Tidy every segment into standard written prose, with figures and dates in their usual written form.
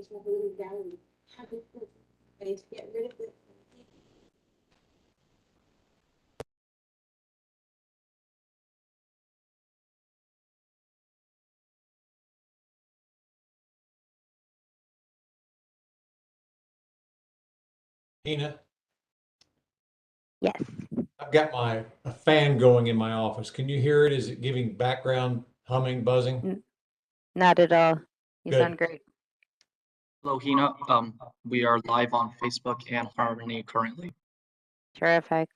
Administration of Reevaluating have been put in place to get rid of this. Tina? Yes. I've got a fan going in my office. Can you hear it? Is it giving background humming, buzzing? Not at all. You Good. sound great. Hello, Hina. We are live on Facebook and Harmony currently. Terrific.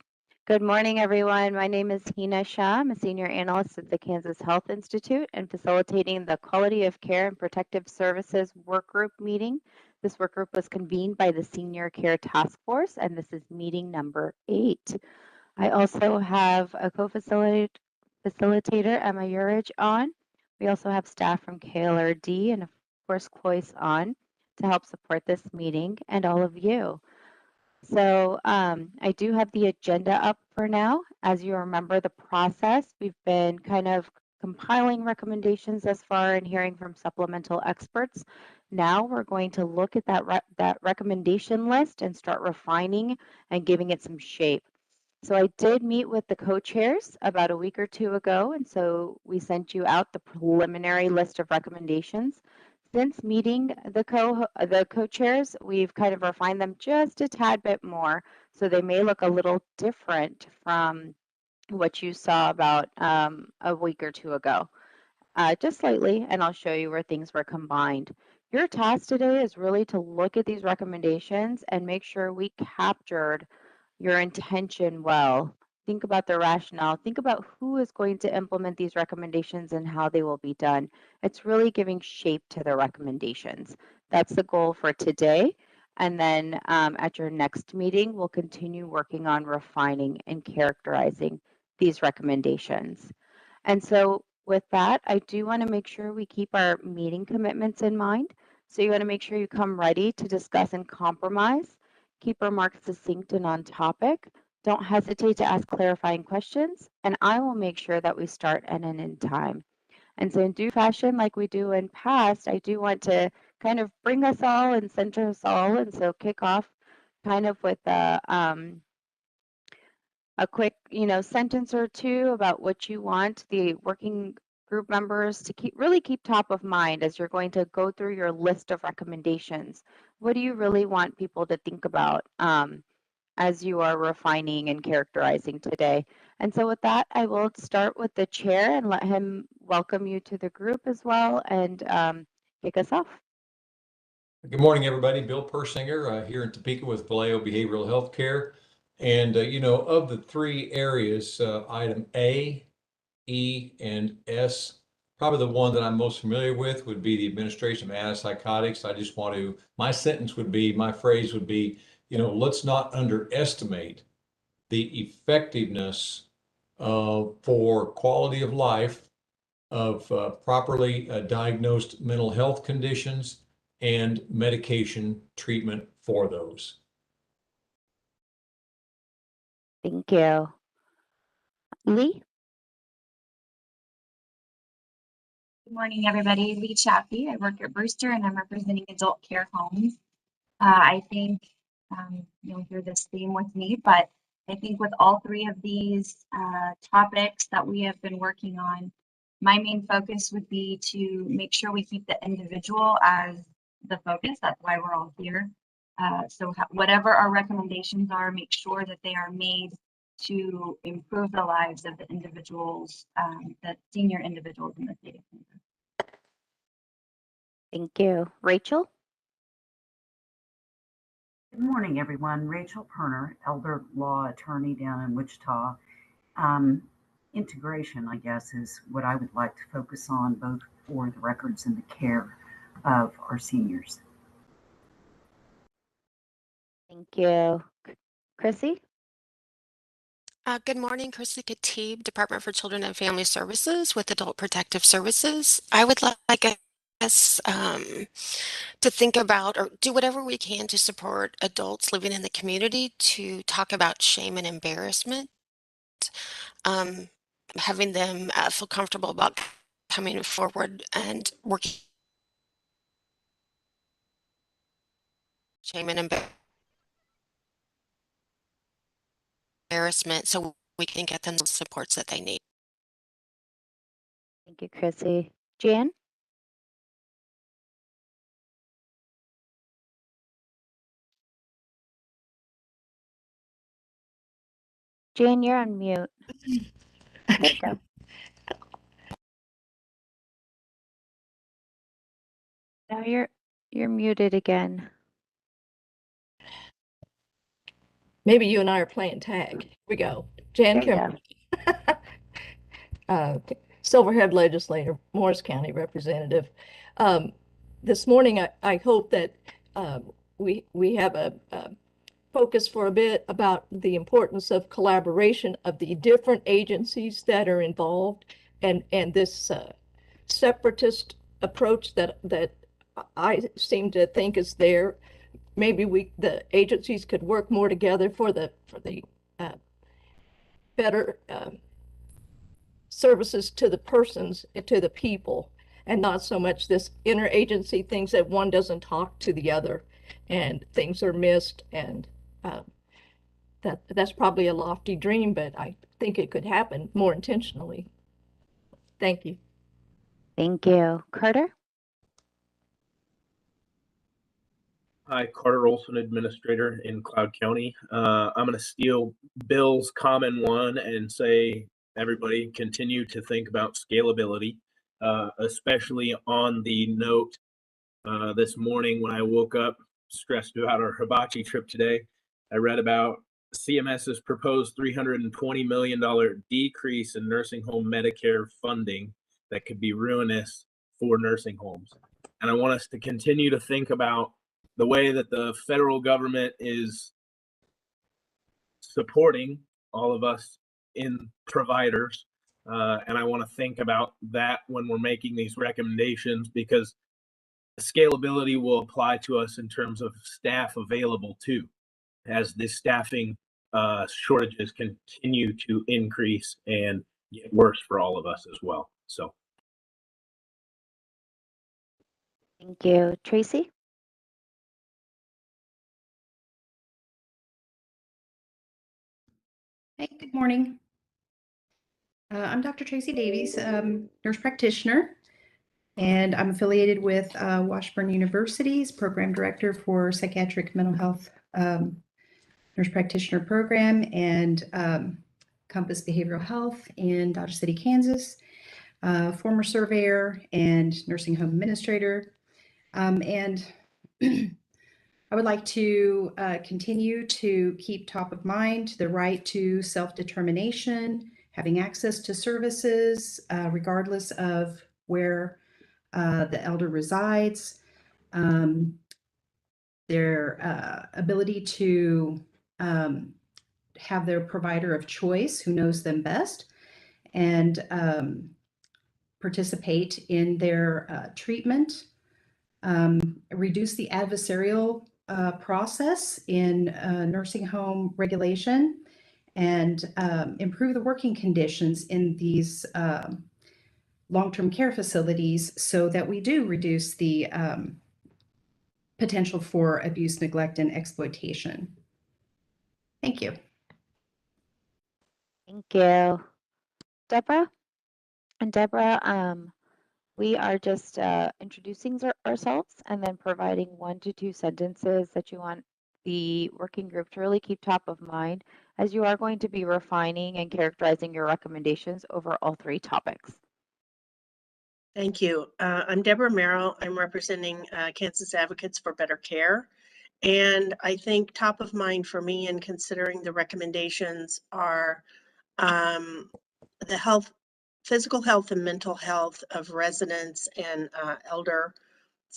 Good morning, everyone. My name is Hina Shah. I'm a senior analyst at the Kansas Health Institute and facilitating the Quality of Care and Protective Services Work Group meeting. This work group was convened by the Senior Care Task Force, and this is meeting number 8. I also have a co-facilitator, Emma Urich, on. We also have staff from KLRD and, of course, COIS on to help support this meeting and all of you. So I do have the agenda up for now. As you remember the process, we've been kind of compiling recommendations thus far and hearing from supplemental experts. Now we're going to look at that recommendation list and start refining and giving it some shape. So I did meet with the co-chairs about a week or two ago, and so we sent you out the preliminary list of recommendations. Since meeting the co-chairs, we've kind of refined them just a tad bit more, so they may look a little different from what you saw about a week or two ago, just slightly, and I'll show you where things were combined. Your task today is really to look at these recommendations and make sure we captured your intention well. Think about the rationale. Think about who is going to implement these recommendations and how they will be done. It's really giving shape to the recommendations. That's the goal for today. And then at your next meeting, we'll continue working on refining and characterizing these recommendations. And so with that, I do want to make sure we keep our meeting commitments in mind. So you want to make sure you come ready to discuss and compromise. Keep remarks succinct and on topic. Don't hesitate to ask clarifying questions, and I will make sure that we start and end in time. And so in due fashion, like we do in past, I do want to kind of bring us all and center us all, and so kick off kind of with a quick, sentence or two about what you want the working group members to really keep top of mind as you're going to go through your list of recommendations. What do you really want people to think about as you are refining and characterizing today? And so with that, I will start with the chair and let him welcome you to the group as well and kick us off. Good morning, everybody. Bill Persinger here in Topeka with Vallejo Behavioral Health Care. And, of the 3 areas, item A, E, and S, probably the one that I'm most familiar with would be the Administration of Antipsychotics. I just want to, my phrase would be, let's not underestimate the effectiveness for quality of life of properly diagnosed mental health conditions and medication treatment for those. Thank you. Lee? Good morning, everybody. Lee Chappie. I work at Brewster and I'm representing adult care homes. I think you'll hear this theme with me, but I think with all 3 of these topics that we have been working on, my main focus would be to make sure we keep the individual as the focus. That's why we're all here. So whatever our recommendations are, make sure that they are made to improve the lives of the individuals, the senior individuals in the state of Kansas. Thank you. Rachel? Good morning, everyone. Rachel Perner, elder law attorney down in Wichita. Integration, I guess, is what I would like to focus on, both for the records and the care of our seniors. Thank you. Chrissy? Good morning, Christy Khatib, Department for Children and Family Services with Adult Protective Services. I would like us to think about or do whatever we can to support adults living in the community to talk about shame and embarrassment, having them feel comfortable about coming forward and working shame and embarrassment so we can get them the supports that they need. Thank you, Chrissy. Jan? Jan, you're on mute. There you go. Now you're muted again. Maybe you and I are playing tag. Here we go. Jan There you go. Kimberly, Silverhead Legislator, Morris County Representative. This morning, I hope that we have a focus for a bit about the importance of collaboration of the different agencies that are involved, and this separatist approach that I seem to think is there. Maybe the agencies could work more together for the better services to the persons, to the people, and not so much this interagency things that one doesn't talk to the other and things are missed. And that's probably a lofty dream, but I think it could happen more intentionally. Thank you. Thank you. Carter? Hi, Carter Olson, Administrator in Cloud County. I'm going to steal Bill's common one and say, everybody continue to think about scalability, especially on the note this morning when I woke up stressed about our hibachi trip today. I read about CMS's proposed $320 million decrease in nursing home Medicare funding that could be ruinous for nursing homes. And I want us to continue to think about the way that the federal government is supporting all of us in providers. And I want to think about that when we're making these recommendations, because scalability will apply to us in terms of staff available too, as the staffing shortages continue to increase and get worse for all of us as well. So. Thank you. Tracy? Hey, good morning. I'm Dr. Tracy Davies, nurse practitioner, and I'm affiliated with Washburn University's Program Director for Psychiatric Mental Health Nurse Practitioner Program and Compass Behavioral Health in Dodge City, Kansas, former surveyor and nursing home administrator. And I would like to continue to keep top of mind the right to self-determination, having access to services, regardless of where the elder resides, their ability to have their provider of choice who knows them best, and participate in their treatment, reduce the adversarial process in nursing home regulation, and improve the working conditions in these long-term care facilities so that we do reduce the potential for abuse, neglect, and exploitation. Thank you. Thank you. Deborah? And Deborah, we are just introducing ourselves and then providing 1 to 2 sentences that you want the working group to really keep top of mind, as you are going to be refining and characterizing your recommendations over all 3 topics. Thank you. I'm Deborah Merrill. I'm representing Kansas Advocates for Better Care. And I think top of mind for me in considering the recommendations are the physical health and mental health of residents and elder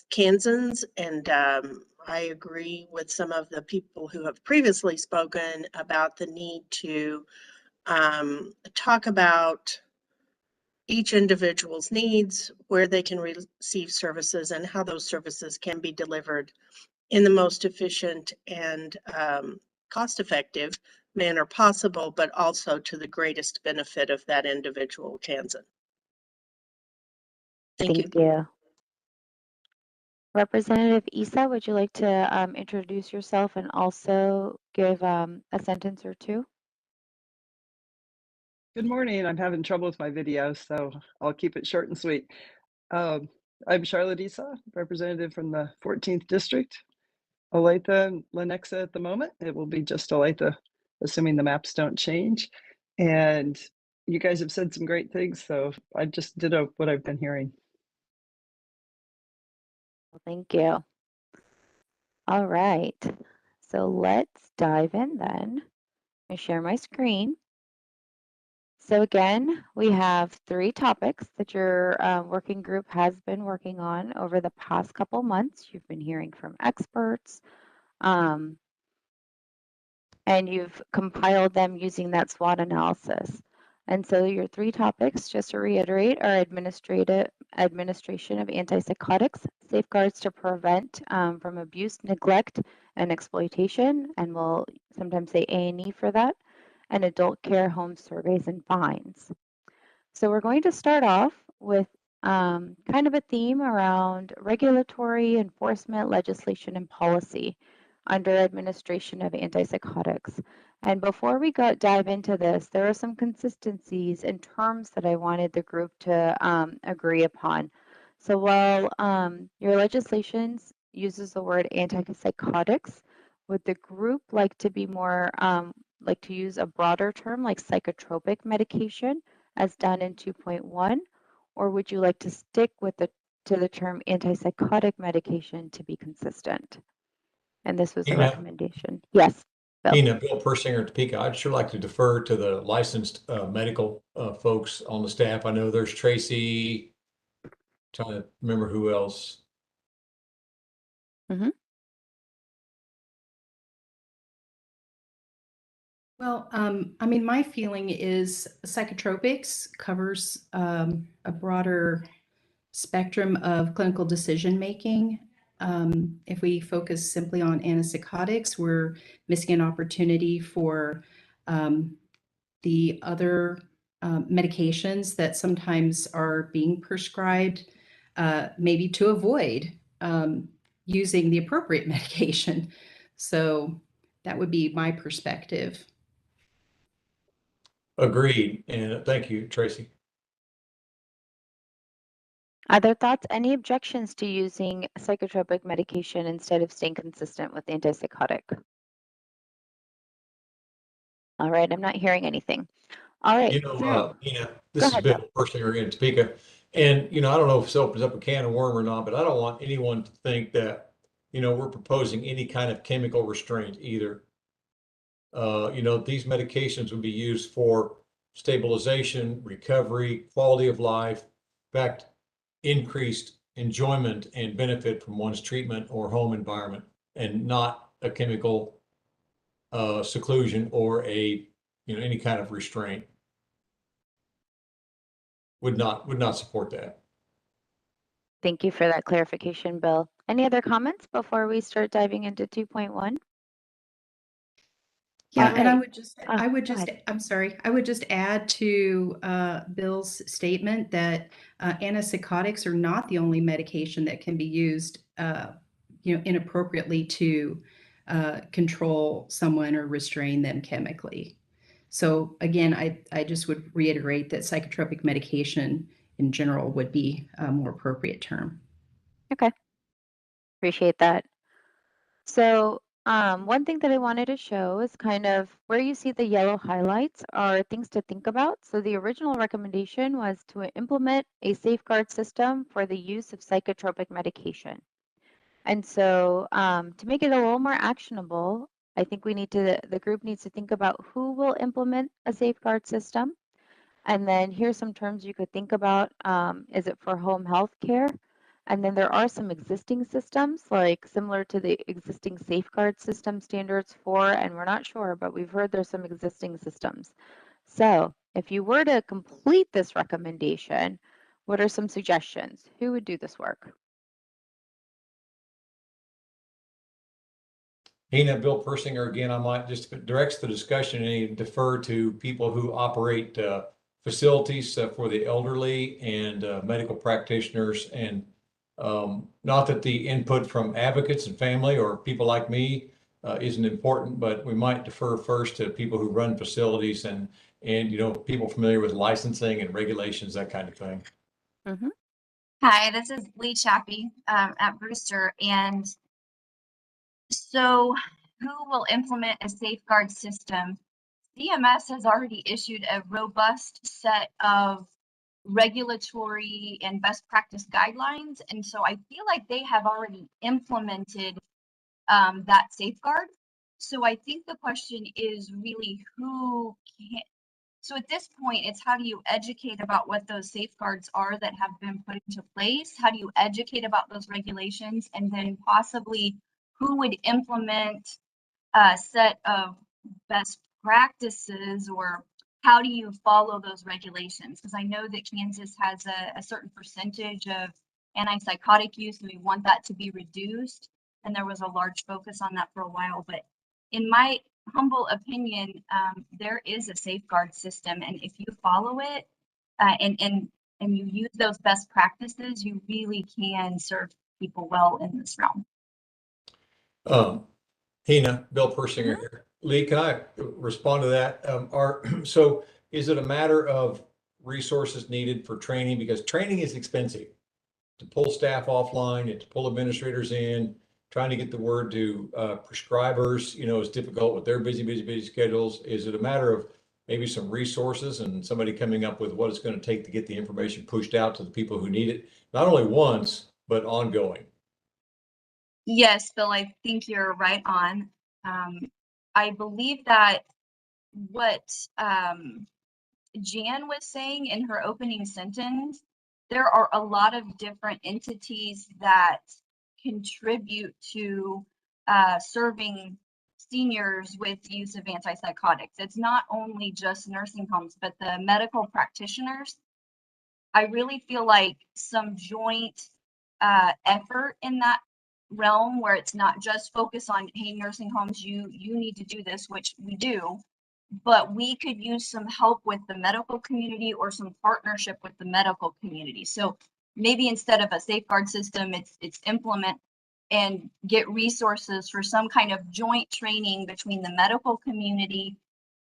Kansans. And I agree with some of the people who have previously spoken about the need to talk about each individual's needs, where they can receive services, and how those services can be delivered in the most efficient and cost-effective manner possible, but also to the greatest benefit of that individual Kansan. Thank you. Representative Isa, would you like to introduce yourself and also give a sentence or two? Good morning. I'm having trouble with my video, so I'll keep it short and sweet. I'm Charlotte Isa, representative from the 14th District. Olathe and Lenexa at the moment. It will be just Olathe, assuming the maps don't change. And you guys have said some great things, so I just ditto what I've been hearing. Thank you. All right, so let's dive in then. I share my screen. So again, we have 3 topics that your working group has been working on over the past couple months. You've been hearing from experts, and you've compiled them using that SWOT analysis. And so your 3 topics, just to reiterate, are Administration of Antipsychotics, Safeguards to Prevent from Abuse, Neglect, and Exploitation, and we'll sometimes say A&E for that, and Adult Care Home Surveys and Fines. So we're going to start off with kind of a theme around regulatory enforcement, legislation, and policy under Administration of Antipsychotics. And before we dive into this, there are some consistencies in terms that I wanted the group to agree upon. So while your legislation uses the word antipsychotics, would the group like to be more, like to use a broader term like psychotropic medication as done in 2.1, or would you like to stick with the term antipsychotic medication to be consistent? And this was a recommendation. Yes. Bill Persinger, Topeka. I'd sure like to defer to the licensed medical folks on the staff. I know there's Tracy, trying to remember who else. Mm-hmm. Well, I mean, my feeling is psychotropics covers a broader spectrum of clinical decision making. If we focus simply on antipsychotics, we're missing an opportunity for the other medications that sometimes are being prescribed, maybe to avoid using the appropriate medication. So that would be my perspective. Agreed. And thank you, Tracy. Other thoughts? Any objections to using psychotropic medication instead of staying consistent with antipsychotic? All right, I'm not hearing anything. All right. This is Bill Persinger in Topeka. And, I don't know if this opens up a can of worm or not, but I don't want anyone to think that, we're proposing any kind of chemical restraint either. These medications would be used for stabilization, recovery, quality of life, in fact, increased enjoyment and benefit from one's treatment or home environment, and not a chemical seclusion or any kind of restraint. Would not support that. Thank you for that clarification, Bill. Any other comments before we start diving into 2.1? Yeah, All and I right. would just, I'm sorry, I would just add to Bill's statement that antipsychotics are not the only medication that can be used, inappropriately to control someone or restrain them chemically. So again, I just would reiterate that psychotropic medication in general would be a more appropriate term. Okay. Appreciate that. So one thing that I wanted to show is kind of where you see the yellow highlights are things to think about. So the original recommendation was to implement a safeguard system for the use of psychotropic medication. And so to make it a little more actionable, I think the group needs to think about who will implement a safeguard system. And then here's some terms you could think about. Is it for home health care? And then there are some existing systems, like similar to the existing safeguard system standards for, and we're not sure, but we've heard there's some existing systems. So if you were to complete this recommendation, what are some suggestions? Who would do this work? Bill Persinger again. I might just directs the discussion and defer to people who operate facilities for the elderly and medical practitioners and Not that the input from advocates and family or people like me isn't important, but we might defer first to people who run facilities and people familiar with licensing and regulations, that kind of thing. Mhm. Hi, this is Lee Chappie at Brewster. And so who will implement a safeguard system? CMS has already issued a robust set of regulatory and best practice guidelines. And so I feel like they have already implemented that safeguard. So I think the question is really who can. So at this point, it's how do you educate about what those safeguards are that have been put into place? How do you educate about those regulations? And then possibly who would implement a set of best practices, or how do you follow those regulations? Because I know that Kansas has a certain percentage of antipsychotic use, and we want that to be reduced. And there was a large focus on that for a while. But in my humble opinion, there is a safeguard system, and if you follow it and you use those best practices, you really can serve people well in this realm. Hina, Bill Persinger here. Lee, can I respond to that? So is it a matter of resources needed for training? Because training is expensive. To pull staff offline and to pull administrators in, trying to get the word to prescribers, is difficult with their busy schedules. Is it a matter of maybe some resources and somebody coming up with what it's going to take to get the information pushed out to the people who need it, not only once, but ongoing? Yes, Bill, I think you're right on. I believe that what Jan was saying in her opening sentence, there are a lot of different entities that contribute to serving seniors with use of antipsychotics. It's not only just nursing homes, but the medical practitioners. I really feel like some joint effort in that realm, where it's not just focus on, hey, nursing homes, you need to do this, which we do, but we could use some help with the medical community or some partnership with the medical community. So maybe instead of a safeguard system, it's implement and get resources for some kind of joint training between the medical community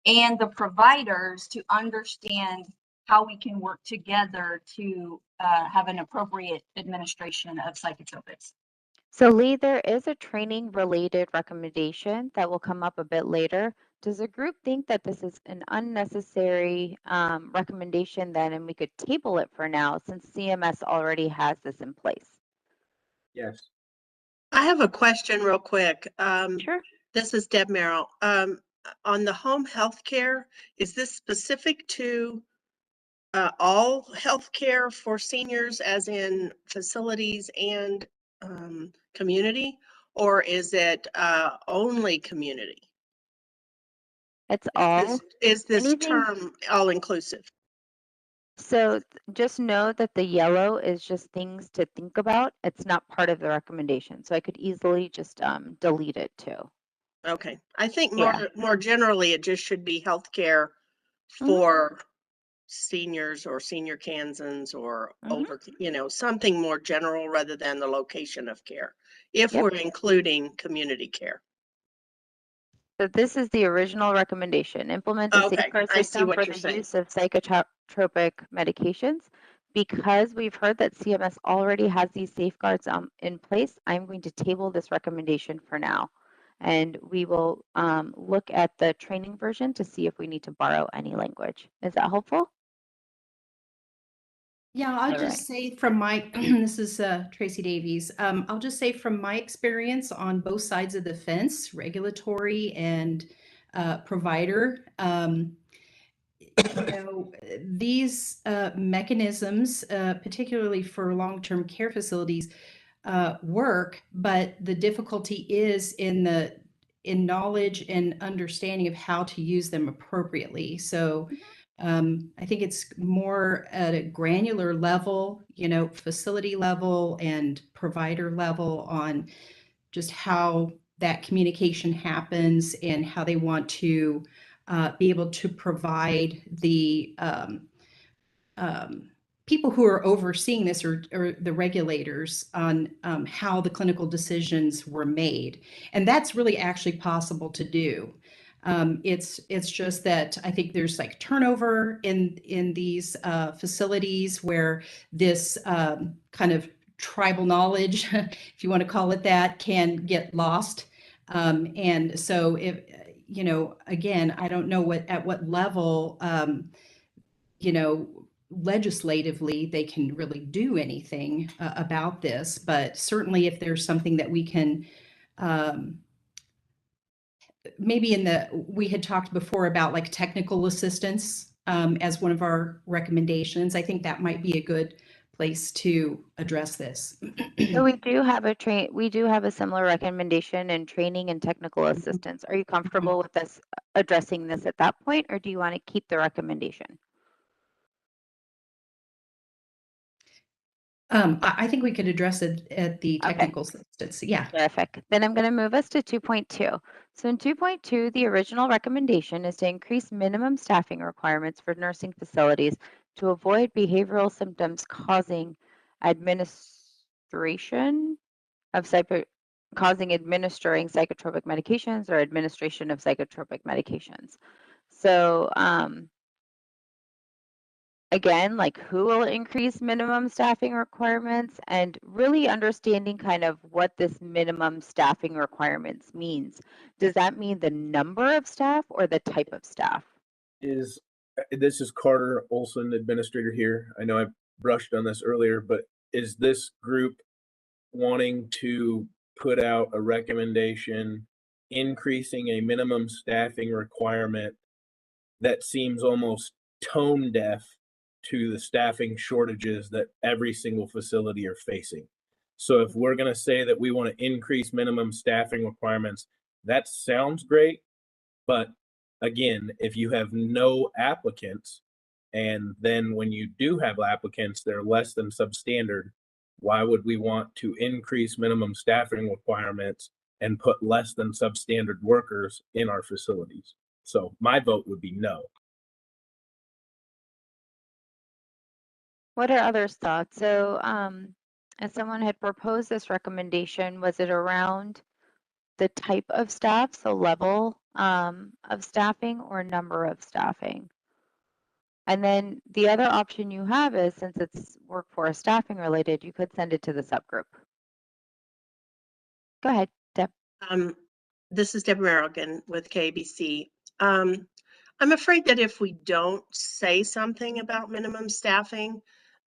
and the providers to understand how we can work together to have an appropriate administration of psychotropics. So Lee, there is a training related recommendation that will come up a bit later. Does the group think that this is an unnecessary recommendation then, and we could table it for now since CMS already has this in place? Yes. I have a question real quick. Sure. This is Deb Merrill. On the home health care, is this specific to all health care for seniors, as in facilities and community, or is it only community? It's all. Is this Anything- term all inclusive? So just know that the yellow is just things to think about. It's not part of the recommendation. So I could easily just delete it too. Okay, I think Yeah. more generally, it just should be healthcare for seniors or senior Kansans or older, something more general rather than the location of care, if Yep. we're including community care. So this is the original recommendation. Implement a Okay, safeguard I see system what for you're the saying. use of psychotropic medications. Because we've heard that CMS already has these safeguards in place, I'm going to table this recommendation for now. And we will look at the training version to see if we need to borrow any language. Is that helpful? Yeah, I'll All just right. say from my, this is Tracy Davies. I'll just say from my experience on both sides of the fence, regulatory and provider, these mechanisms, particularly for long-term care facilities, work, but the difficulty is in knowledge and understanding of how to use them appropriately. So I think it's more at a granular level, facility level and provider level on just how that communication happens and how they want to be able to provide the people who are overseeing this are the regulators on how the clinical decisions were made. And that's really actually possible to do. It's just that I think there's like turnover in these facilities where this kind of tribal knowledge, if you want to call it that, can get lost. And so if, you know, again, I don't know at what level, you know, legislatively they can really do anything about this, but certainly if there's something that we can, maybe we had talked before about like technical assistance as one of our recommendations. I think that might be a good place to address this. So we do have a similar recommendation in training and technical assistance. Are you comfortable with us addressing this at that point, or do you want to keep the recommendation? I think we could address it at the technical assistance. Yeah. Terrific. Then I'm going to move us to 2.2. So in 2.2, the original recommendation is to increase minimum staffing requirements for nursing facilities to avoid behavioral symptoms causing administering psychotropic medications or administration of psychotropic medications. So again, like who will increase minimum staffing requirements, and really understanding kind of what this minimum staffing requirements means. Does that mean the number of staff or the type of staff? This is Carter Olson, administrator here. I know I brushed on this earlier, but is this group wanting to put out a recommendation increasing a minimum staffing requirement that seems almost tone deaf to the staffing shortages that every single facility are facing? So if we're going to say that we want to increase minimum staffing requirements, that sounds great. But again, if you have no applicants, and then when you do have applicants, they're less than substandard, why would we want to increase minimum staffing requirements and put less than substandard workers in our facilities? So my vote would be no. What are others' thoughts? So as someone had proposed this recommendation, was it around the type of staff, so level of staffing or number of staffing? And then the other option you have is, since it's workforce staffing related, you could send it to the subgroup. Go ahead, Deb. This is Deb Merrigan with KBC. I'm afraid that if we don't say something about minimum staffing,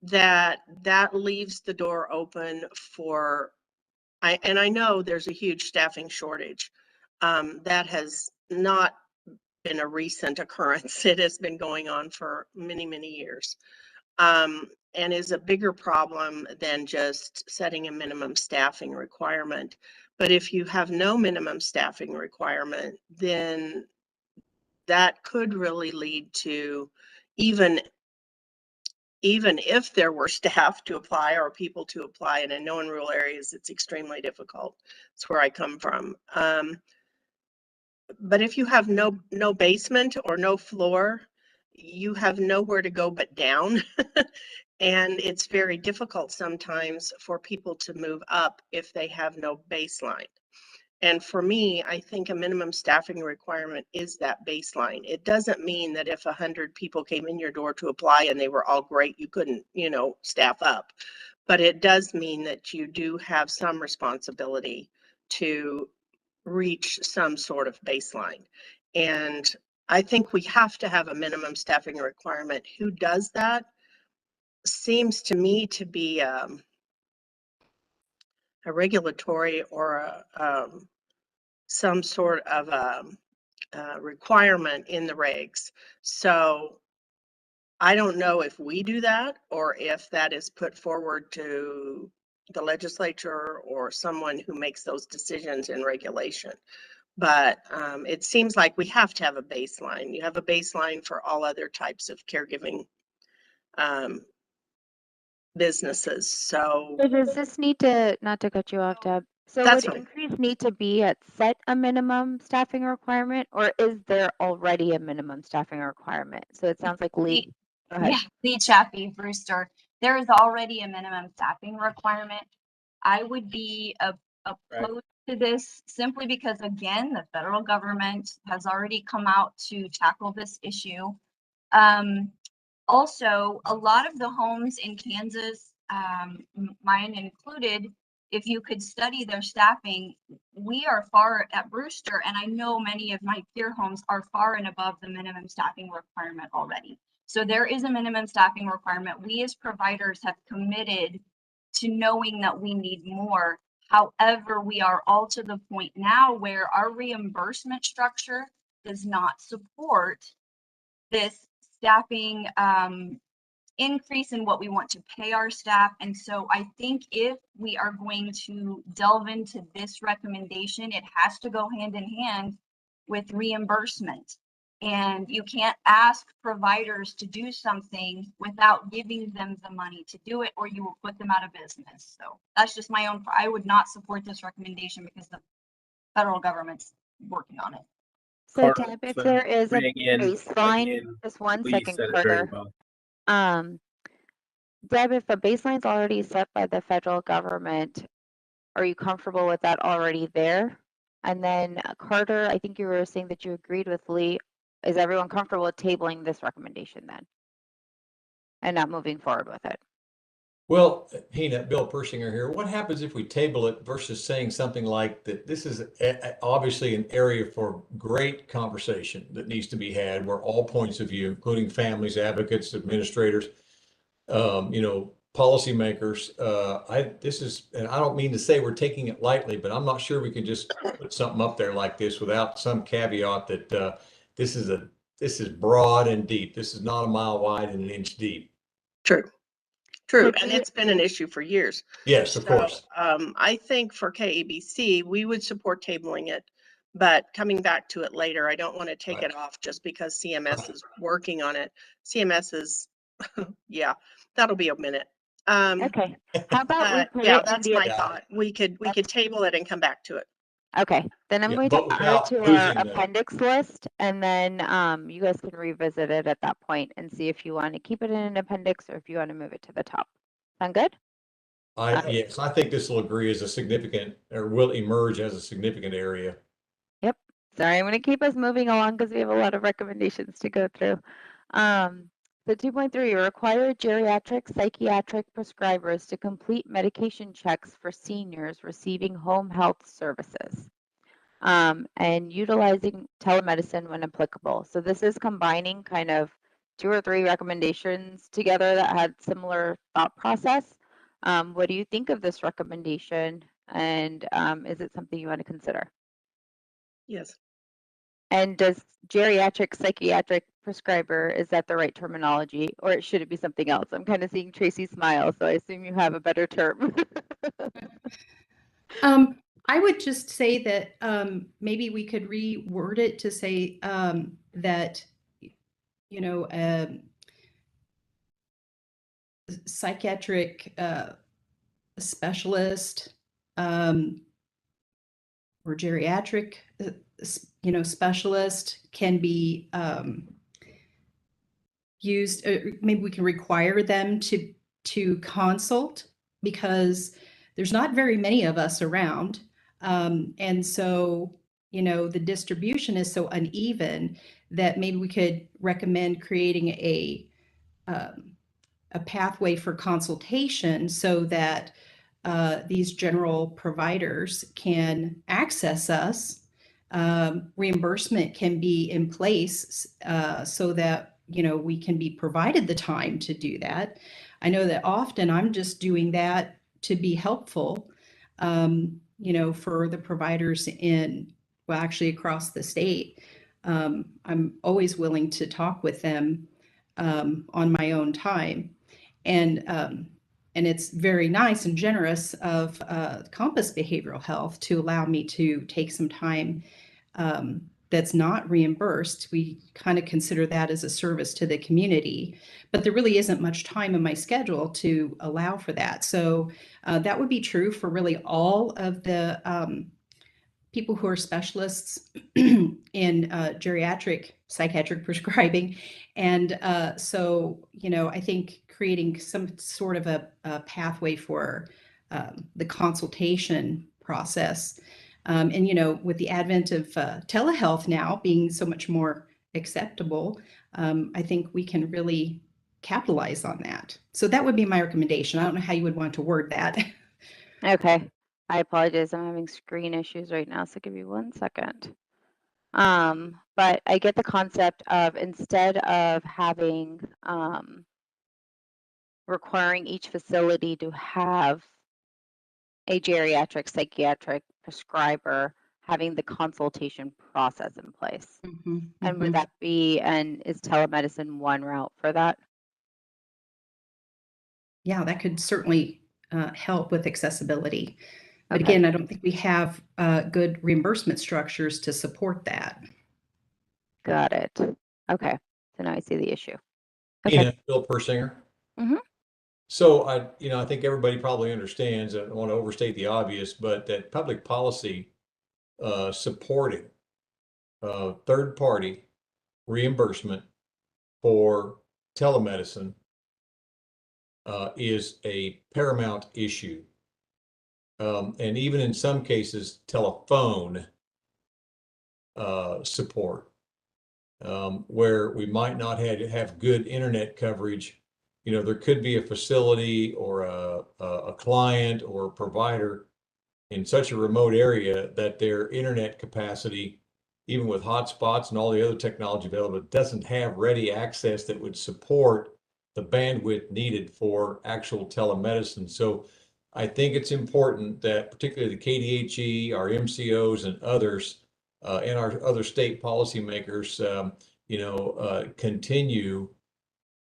that leaves the door open for, and I know there's a huge staffing shortage. That has not been a recent occurrence. It has been going on for many, many years, and is a bigger problem than just setting a minimum staffing requirement. But if you have no minimum staffing requirement, then that could really lead to, even if there were staff to apply or people to apply, and I know in rural areas it's extremely difficult. It's where I come from. But if you have no basement or no floor, you have nowhere to go but down. And it's very difficult sometimes for people to move up if they have no baseline. And for me, I think a minimum staffing requirement is that baseline. It doesn't mean that if 100 people came in your door to apply and they were all great, you couldn't, staff up. But it does mean that you do have some responsibility to reach some sort of baseline. And I think we have to have a minimum staffing requirement. Who does that seems to me to be a regulatory or some sort of requirement in the regs. So I don't know if we do that or if that is put forward to the legislature or someone who makes those decisions in regulation. But it seems like we have to have a baseline. You have a baseline for all other types of caregiving businesses. So does this need to, not to cut you off, Deb, so would increase need to be at set a minimum staffing requirement, or is there already a minimum staffing requirement? So it sounds like Lee. Go ahead. Yeah, Lee Chappie, Brewster. there is already a minimum staffing requirement. I would be opposed to this simply because, again, the federal government has already come out to tackle this issue. Also, a lot of the homes in Kansas, mine included, if you could study their staffing, we are far at Brewster, and I know many of my peer homes are far and above the minimum staffing requirement already. So there is a minimum staffing requirement. We as providers have committed to knowing that we need more. However, we are all to the point now where our reimbursement structure does not support this staffing increase in what we want to pay our staff. And so I think if we are going to delve into this recommendation, it has to go hand in hand with reimbursement. And you can't ask providers to do something without giving them the money to do it, or you will put them out of business. So that's just my own, I would not support this recommendation because the federal government's working on it. So Deb, if there is a baseline, again, just one Lee second, said it very Carter. well. Deb, if a baseline is already set by the federal government, are you comfortable with that already there? And then Carter, I think you were saying that you agreed with Lee. Is everyone comfortable with tabling this recommendation then? And not moving forward with it? Well, Hina, Bill Persinger here. What happens if we table it versus saying something like that? This is obviously an area for great conversation that needs to be had, where all points of view, including families, advocates, administrators, policymakers. And I don't mean to say we're taking it lightly, but I'm not sure we can just put something up there like this without some caveat that this is broad and deep. This is not a mile wide and an inch deep. True. And it's been an issue for years. Yes, of course. I think for KABC, we would support tabling it, but coming back to it later. I don't want to take it off just because CMS is working on it. CMS is, yeah, that'll be a minute. Okay. How about we put yeah, it that's in the my thought. We could table it and come back to it. Okay, then I'm going to add it to our appendix list, and then you guys can revisit it at that point and see if you want to keep it in an appendix or if you want to move it to the top. Sound good? Yes, I think this will agree as a significant, or will emerge as a significant area. Yep. Sorry, I'm going to keep us moving along because we have a lot of recommendations to go through. So 2.3, require geriatric psychiatric prescribers to complete medication checks for seniors receiving home health services and utilizing telemedicine when applicable. So this is combining kind of 2 or 3 recommendations together that had similar thought process. What do you think of this recommendation? And is it something you want to consider? Yes. And does geriatric psychiatric prescriber, is that the right terminology, or should it be something else? I'm kind of seeing Tracy smile, so I assume you have a better term. I would just say that maybe we could reword it to say that, psychiatric specialist or geriatric specialist can be used. Maybe we can require them to consult, because there's not very many of us around, and so the distribution is so uneven that maybe we could recommend creating a pathway for consultation so that these general providers can access us. Reimbursement can be in place so that we can be provided the time to do that. I know that often I'm just doing that to be helpful, for the providers actually across the state. I'm always willing to talk with them on my own time. And it's very nice and generous of Compass Behavioral Health to allow me to take some time that's not reimbursed. We kind of consider that as a service to the community, but there really isn't much time in my schedule to allow for that. So that would be true for really all of the people who are specialists in geriatric psychiatric prescribing. And so, I think creating some sort of a pathway for the consultation process. And, with the advent of telehealth now being so much more acceptable, I think we can really capitalize on that. So that would be my recommendation. I don't know how you would want to word that. Okay. I apologize. I'm having screen issues right now, so give me 1 second. But I get the concept of instead of having requiring each facility to have a geriatric psychiatric prescriber, having the consultation process in place. And would that be, and is telemedicine one route for that? Yeah, that could certainly help with accessibility. But Okay. again, I don't think we have good reimbursement structures to support that. Got it. Okay. So now I see the issue. Okay. Tina, Bill Persinger. Mhm. So I think everybody probably understands, I don't want to overstate the obvious, but that public policy supporting third-party reimbursement for telemedicine is a paramount issue. And even in some cases, telephone support, where we might not have good internet coverage. There could be a facility or a client or a provider in such a remote area that their internet capacity, even with hotspots and all the other technology available, doesn't have ready access that would support the bandwidth needed for actual telemedicine. So I think it's important that particularly the KDHE, our MCOs and others, and our other state policymakers, continue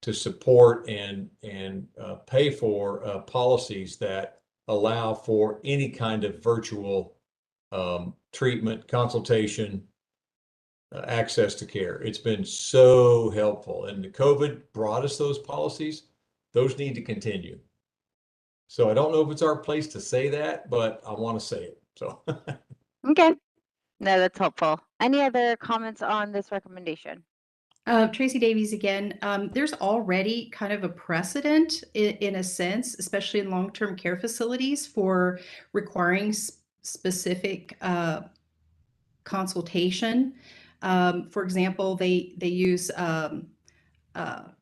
to support and pay for policies that allow for any kind of virtual treatment, consultation, access to care. It's been so helpful, and the COVID brought us those policies. Those need to continue. So I don't know if it's our place to say that, but I want to say it. So Okay. No, that's helpful. Any other comments on this recommendation? Tracy Davies again. There's already kind of a precedent in a sense, especially in long-term care facilities, for requiring specific consultation. For example, they use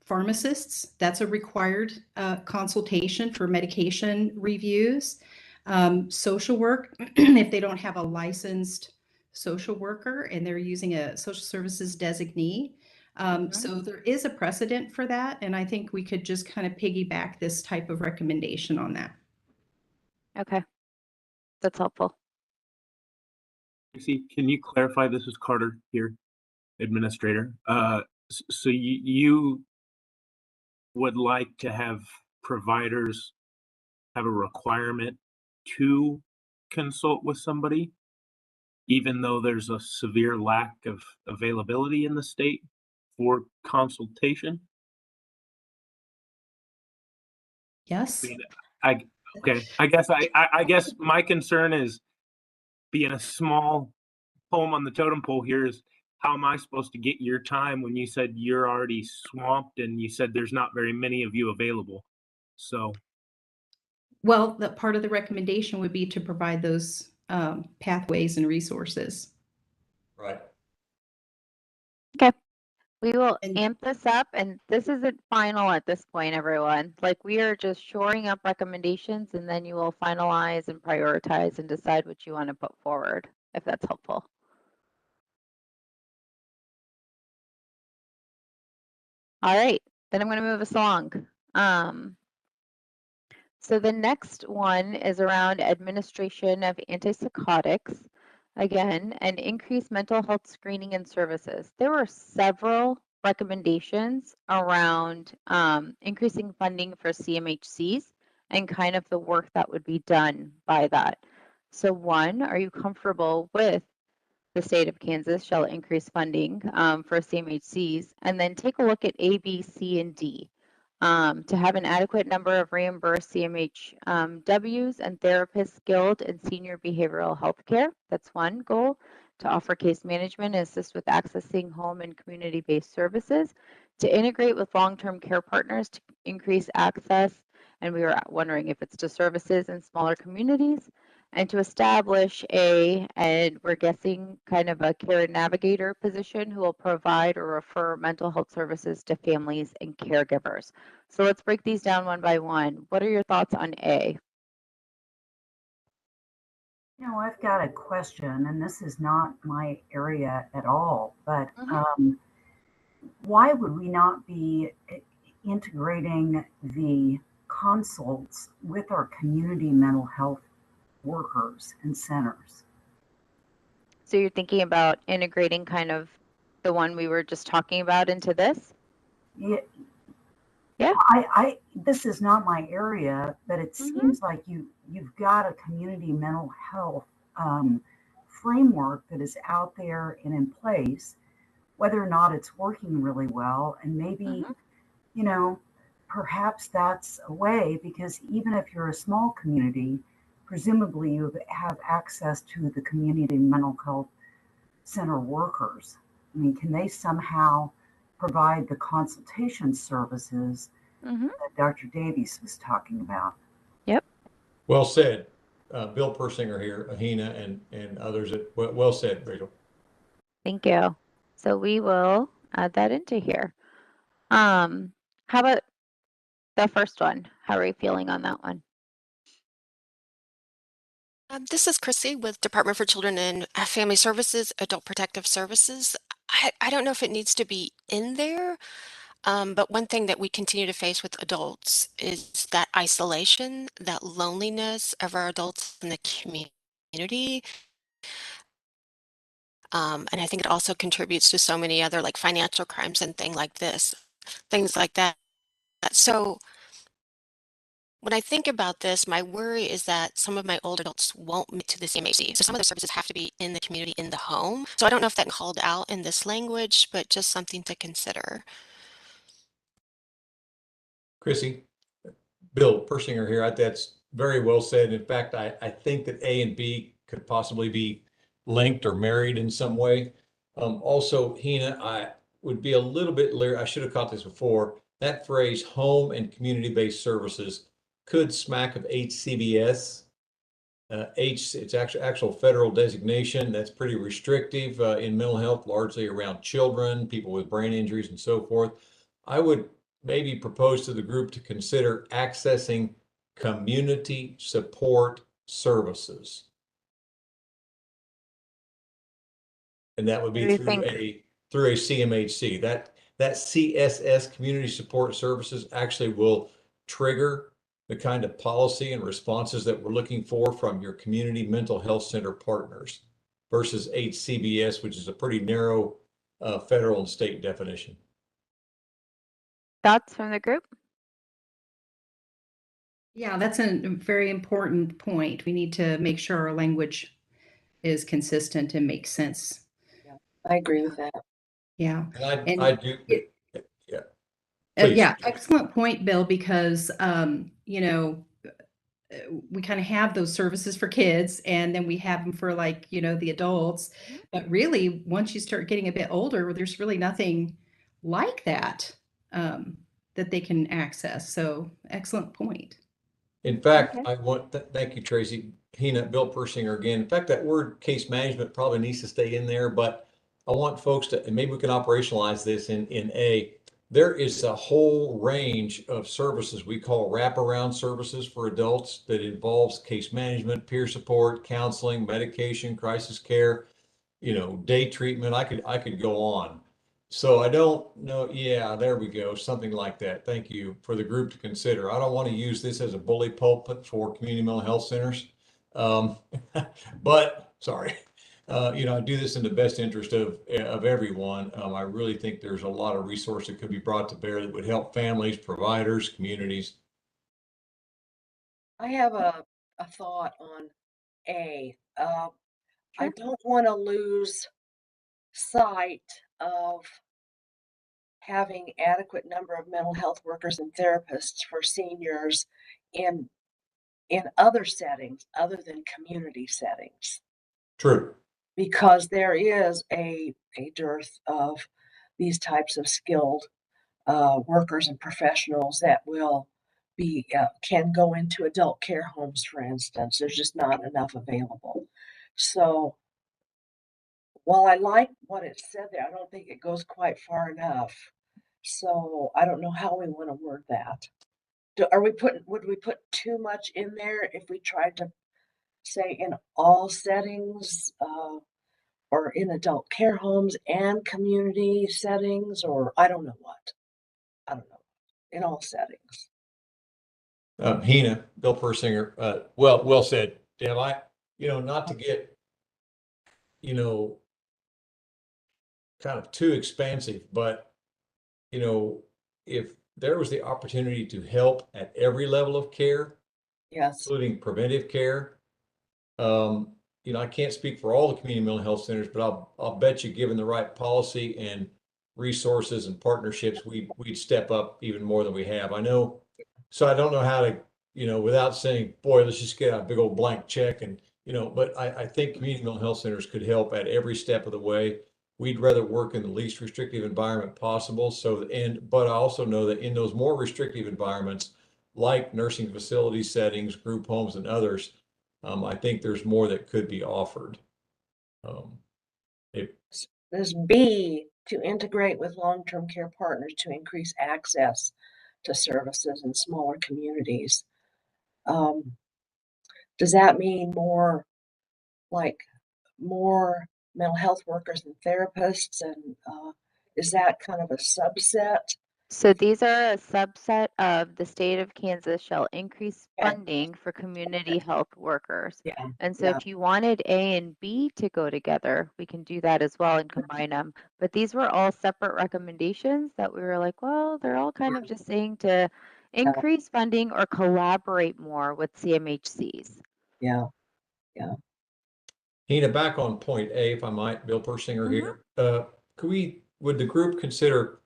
pharmacists. That's a required consultation for medication reviews. Social work, if they don't have a licensed social worker and they're using a social services designee. So there is a precedent for that, and I think we could just kind of piggyback this type of recommendation on that. Okay, that's helpful. See, can you clarify? This is Carter here, administrator. So you would like to have providers have a requirement to consult with somebody, even though there's a severe lack of availability in the state for consultation? Yes. I guess my concern is, being a small home on the totem pole here, is how am I supposed to get your time when you said you're already swamped and you said there's not very many of you available? So, well, that part of the recommendation would be to provide those pathways and resources. right. Okay. We will And- amp this up, and this isn't final at this point, everyone. Like, we are just shoring up recommendations, and then you will finalize and prioritize and decide what you want to put forward, if that's helpful. All right, then I'm going to move us along. So the next one is around administration of antipsychotics. Again, and increased mental health screening and services. There were several recommendations around increasing funding for CMHCs and kind of the work that would be done by that. So one, are you comfortable with the state of Kansas shall increase funding for CMHCs? And then take a look at A, B, C, and D. To have an adequate number of reimbursed CMHWs and therapists skilled in senior behavioral health care. That's one goal. To offer case management and assist with accessing home and community-based services. To integrate with long-term care partners to increase access, and we were wondering if it's to services in smaller communities, and to establish and we're guessing kind of a care navigator position who will provide or refer mental health services to families and caregivers. So let's break these down one by one. What are your thoughts on A? You know, I've got a question, and this is not my area at all, but why would we not be integrating the consults with our community mental health workers and centers? So you're thinking about integrating kind of the one we were just talking about into this? Yeah. This is not my area, but it seems like you've got a community mental health framework that is out there and in place, whether or not it's working really well. And maybe, you know, perhaps that's a way, because even if you're a small community, presumably you have access to the community mental health center workers. I mean, can they somehow provide the consultation services that Dr. Davies was talking about? Yep. Well said. Bill Persinger here, Ahina, and others. Well said, Rachel. Thank you. So we will add that into here. How about the first one? How are we feeling on that one? This is Christy with Department for Children and Family Services, Adult Protective Services. I don't know if it needs to be in there, but one thing that we continue to face with adults is that isolation, that loneliness of our adults in the community. And I think it also contributes to so many other like financial crimes and things like that. So when I think about this, my worry is that some of my older adults won't make it to the CMHC. So some of the services have to be in the community, in the home. So I don't know if that's called out in this language, but just something to consider. Chrissy, Bill Persinger here. That's very well said. In fact, I think that A and B could possibly be linked or married in some way. Also, Hina, I would be a little bit leery. I should have caught this before. That phrase, home and community-based services, could smack of HCBS. It's actual federal designation that's pretty restrictive in mental health, largely around children, people with brain injuries, and so forth. I would maybe propose to the group to consider accessing community support services. And that would be through a CMHC. That CSS, community support services, actually will trigger the kind of policy and responses that we're looking for from your community mental health center partners versus HCBS, which is a pretty narrow federal and state definition. Thoughts from the group? Yeah, that's a very important point. We need to make sure our language is consistent and makes sense. Yeah, I agree with that. Yeah. And I do. Yeah. Yeah, excellent point, Bill, because, you know, we kind of have those services for kids and then we have them for like, you know, the adults. But really, once you start getting a bit older, there's really nothing like that that they can access. So excellent point. In fact, thank you, Tracy. Hina, Bill Persinger again. In fact, that word case management probably needs to stay in there, but I want folks to, and maybe we can operationalize this in A. There is a whole range of services we call wraparound services for adults that involves case management, peer support, counseling, medication, crisis care, you know, day treatment. I could go on. So I don't know. Yeah, there we go. Something like that. Thank you for the group to consider. I don't want to use this as a bully pulpit for community mental health centers. But sorry, you know, I do this in the best interest of everyone. I really think there's a lot of resources that could be brought to bear that would help families, providers, communities. I have a thought on A. I don't want to lose sight of having adequate number of mental health workers and therapists for seniors in other settings other than community settings. True. Because there is a dearth of these types of skilled workers and professionals that will be can go into adult care homes, for instance. There's just not enough available. So while I like what it said there, I don't think it goes quite far enough. So I don't know how we want to word that. Would we put too much in there if we tried to say in all settings, or in adult care homes and community settings, or I don't know what. I don't know. In all settings. Hina, Bill Persinger, well said. Deb, not to get, kind of too expansive, but, if there was the opportunity to help at every level of care, Yes. including preventive care, I can't speak for all the community mental health centers, but I'll bet you, given the right policy and resources and partnerships, we'd step up even more than we have. I know, so I don't know how to, without saying, boy, let's just get a big old blank check and, but I think community mental health centers could help at every step of the way. We'd rather work in the least restrictive environment possible. But I also know that in those more restrictive environments, like nursing facility settings, group homes, and others, I think there's more that could be offered. This B, to integrate with long-term care partners to increase access to services in smaller communities. Does that mean more mental health workers and therapists? And is that kind of a subset? So these are a subset of the state of Kansas shall increase Okay. funding for community health workers. Yeah. And so if you wanted A and B to go together, we can do that as well and combine them. But these were all separate recommendations that we were like, well, they're all kind of just saying to increase funding or collaborate more with CMHCs. Yeah. Hina, back on point A, if I might, Bill Persinger here. Would the group consider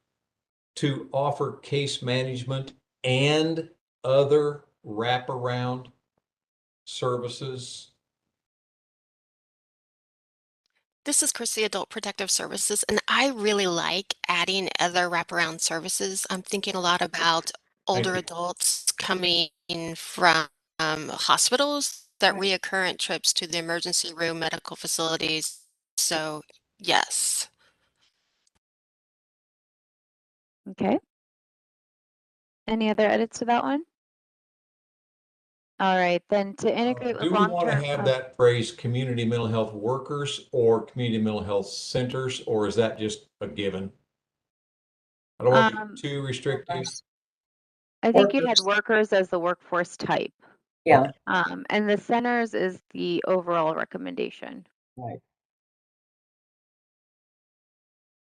to offer case management and other wraparound services? This is Christy, Adult Protective Services, and I really like adding other wraparound services. I'm thinking a lot about older adults coming from hospitals, that reoccurrent trips to the emergency room, medical facilities. So, yes. Okay. Any other edits to that one? All right, then to integrate with Do we want to long-term. have that phrase community mental health workers or community mental health centers, or is that just a given? I don't want to be too restrictive. I think you had workers as the workforce type. Yeah. And the centers is the overall recommendation. Right.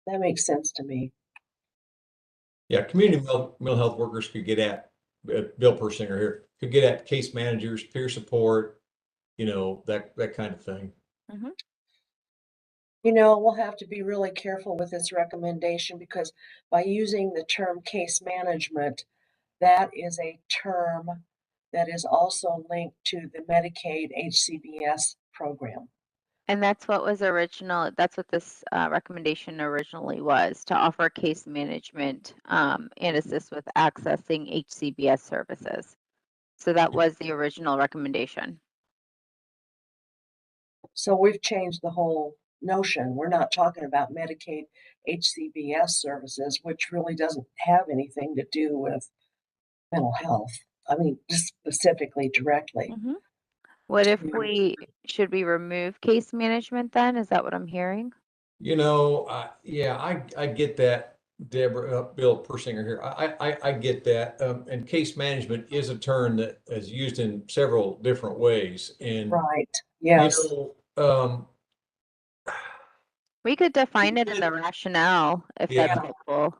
That makes sense to me. Yeah, community mental health workers could get at, Bill Persinger here, could get at case managers, peer support, that kind of thing. We'll have to be really careful with this recommendation because by using the term case management, that is a term that is also linked to the Medicaid HCBS program. And that's what was that's what this recommendation originally was, to offer case management and assist with accessing HCBS services. So that was the original recommendation. So we've changed the whole notion. We're not talking about Medicaid HCBS services, which really doesn't have anything to do with mental health. I mean, just specifically directly. What if should we remove case management then? Is that what I'm hearing? I get that, Deborah, Bill Persinger here. I get that. And case management is a term that is used in several different ways. And yes. We could define it in the rationale if that's helpful.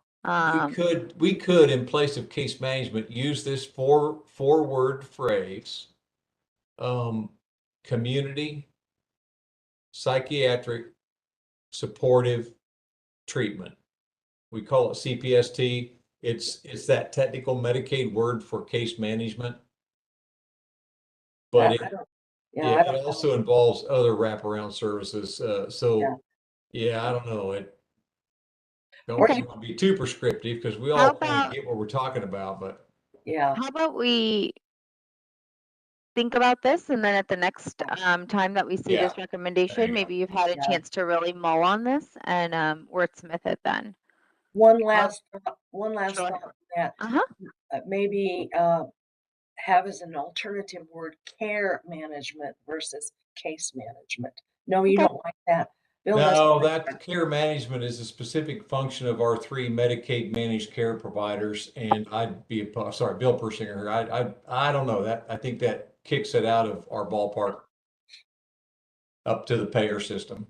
We could, in place of case management, use this four-word phrase, community psychiatric supportive treatment. We call it CPST. It's that technical Medicaid word for case management. But I don't, yeah, yeah, I it don't know. also involves other wraparound services. So yeah, I don't know. Don't Okay. want to be too prescriptive because we How all kind about- of get what we're talking about, but Yeah. How about we think about this, and then at the next time that we see this There recommendation, you maybe you've had a chance to really mull on this and wordsmith it then. One last Sure. thought that maybe have as an alternative word care management versus case management. No, you don't like that. Bill no, doesn't like that care management is a specific function of our 3 Medicaid managed care providers, and I'd be sorry, Bill Persinger here. I don't know that. I think that kicks it out of our ballpark up to the payer system.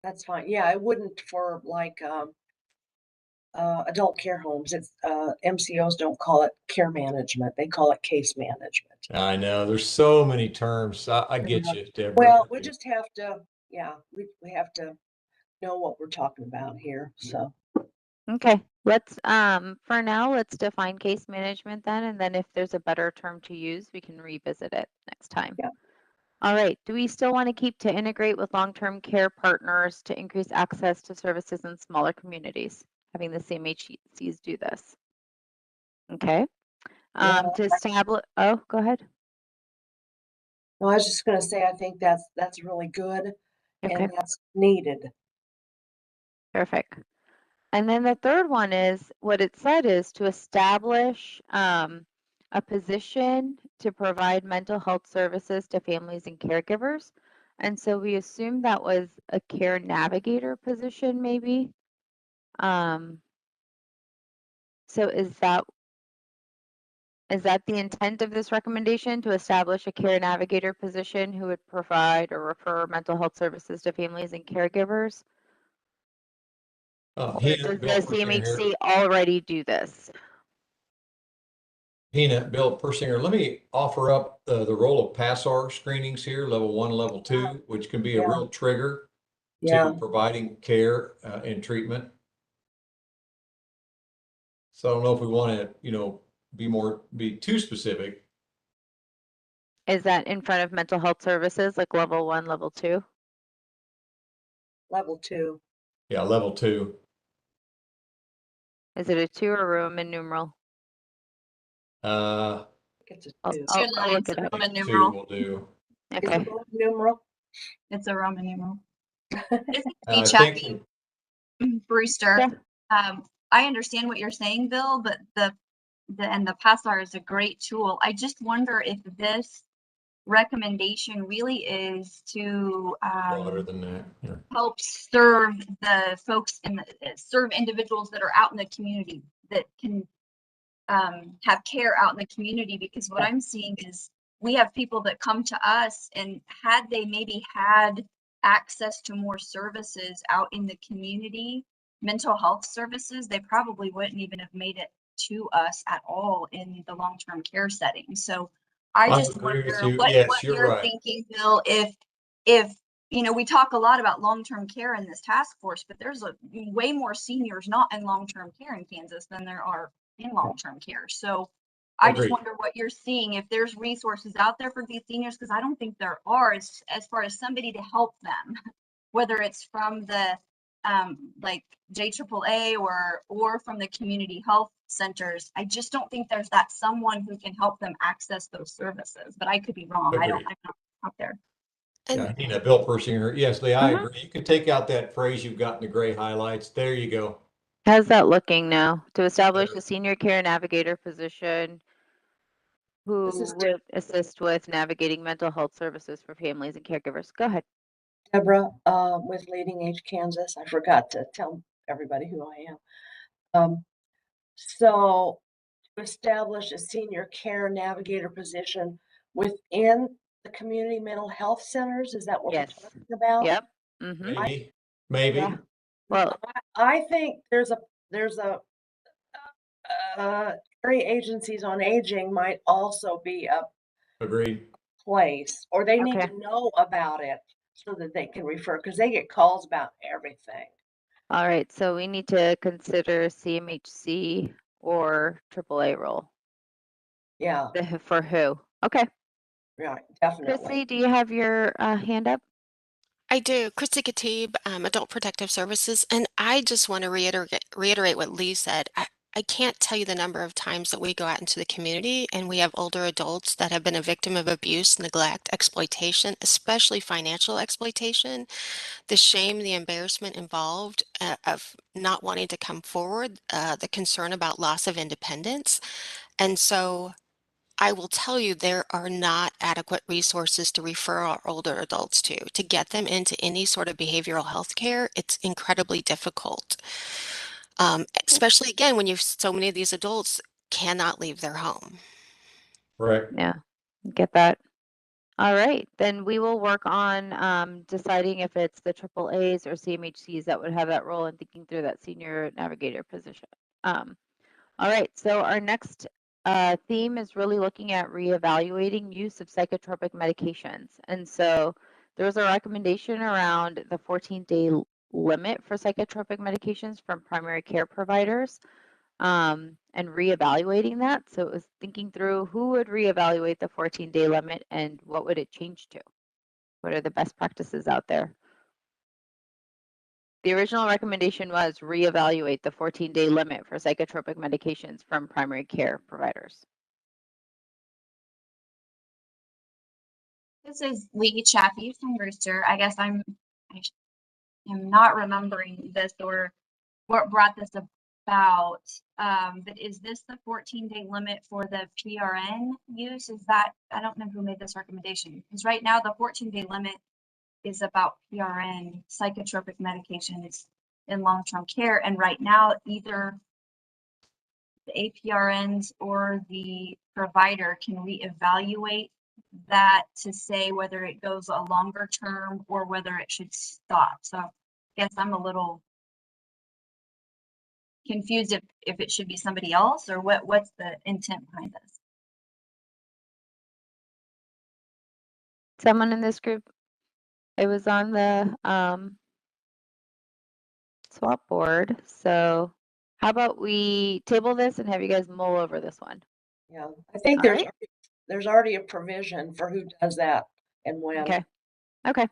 That's fine. Yeah, I wouldn't for like adult care homes. It's MCOs don't call it care management. They call it case management. I know there's so many terms. I get you, Deborah. Well, we just have to, yeah, we have to know what we're talking about here. So Okay, let's for now let's define case management then, and then if there's a better term to use, we can revisit it next time. Yeah. All right, do we still want to keep to integrate with long-term care partners to increase access to services in smaller communities, having the CMHCs do this? Okay. To establish, oh, go ahead. no, I was just going to say, I think that's really good and that's needed. Perfect. And then the third one is what it said is to establish a position to provide mental health services to families and caregivers. And so we assumed that was a care navigator position, maybe. So is that the intent of this recommendation, to establish a care navigator position who would provide or refer mental health services to families and caregivers? Or does the CMHC already do this? Bill Persinger, let me offer up the role of PASSAR screenings here, level 1, level 2, which can be a real trigger to providing care and treatment. So I don't know if we want to, be too specific. Is that in front of mental health services, like level 1, level 2? Level 2. Yeah, level 2. Is it a 2 or a Roman numeral? It's a 2. I'll look it up. Roman 2 numeral. will do. Is it Roman numeral? It's a Roman numeral. I Chappie, think Brewster. I understand what you're saying, Bill, but the PASSAR is a great tool. I just wonder if this recommendation really is to broader than that. Yeah. help serve the folks and serve individuals that are out in the community that can have care out in the community, because what I'm seeing is we have people that come to us, and had they maybe had access to more services out in the community, mental health services, they probably wouldn't even have made it to us at all in the long-term care setting. So I just wonder what you're thinking, Bill, if we talk a lot about long-term care in this task force, but there's way more seniors not in long-term care in Kansas than there are in long-term care. So I just wonder what you're seeing, if there's resources out there for these seniors, because I don't think there are as far as somebody to help them, whether it's from the like JAAA or from the community health centers. I just don't think there's that someone who can help them access those services, but I could be wrong. I'm not out there. Yeah, Bill Persinger. Yes, Lee, I agree. You can take out that phrase you've got in the gray highlights. There you go. How's that looking now? To establish a senior care navigator position who would assist with navigating mental health services for families and caregivers. Go ahead. Deborah, with Leading Age Kansas. I forgot to tell everybody who I am. So to establish a senior care navigator position within the community mental health centers, is that what we're talking about? Yep. Maybe. Yeah. Well, I think there's a area agencies on aging might also be a place, or they need to know about it so that they can refer, because they get calls about everything. All right, so we need to consider CMHC or AAA role. Yeah, For who? Okay. right, definitely. Christy, do you have your hand up? I do. Christy Katib, Adult Protective Services, and I just want to reiterate what Lee said. I can't tell you the number of times that we go out into the community and we have older adults that have been a victim of abuse, neglect, exploitation, especially financial exploitation. The shame, the embarrassment involved of not wanting to come forward, the concern about loss of independence. And so I will tell you there are not adequate resources to refer our older adults to get them into any sort of behavioral health care. It's incredibly difficult. Especially again, when you've so many of these adults cannot leave their home. Right. Yeah, get that. All right, then we will work on deciding if it's the AAAs or CMHCs that would have that role and thinking through that senior navigator position. All right, so our next theme is really looking at reevaluating use of psychotropic medications. And so there's a recommendation around the 14-day limit for psychotropic medications from primary care providers. And reevaluating that. So it was thinking through who would reevaluate the 14-day limit and what would it change to? What are the best practices out there? The original recommendation was reevaluate the 14-day limit for psychotropic medications from primary care providers. This is Lee Chaffee from Brewster. I guess I am not remembering this or what brought this about. But is this the 14-day limit for the PRN use? Is that, I don't know who made this recommendation, because right now the 14-day limit is about PRN psychotropic medications in long-term care. And right now, either the APRNs or the provider can reevaluate that to say whether it goes a longer term or whether it should stop. So I guess I'm a little confused if it should be somebody else or what's the intent behind this. Someone in this group, it was on the swap board. So how about we table this and have you guys mull over this one? Yeah, I think All right. there's already a provision for who does that and when. Okay. Okay.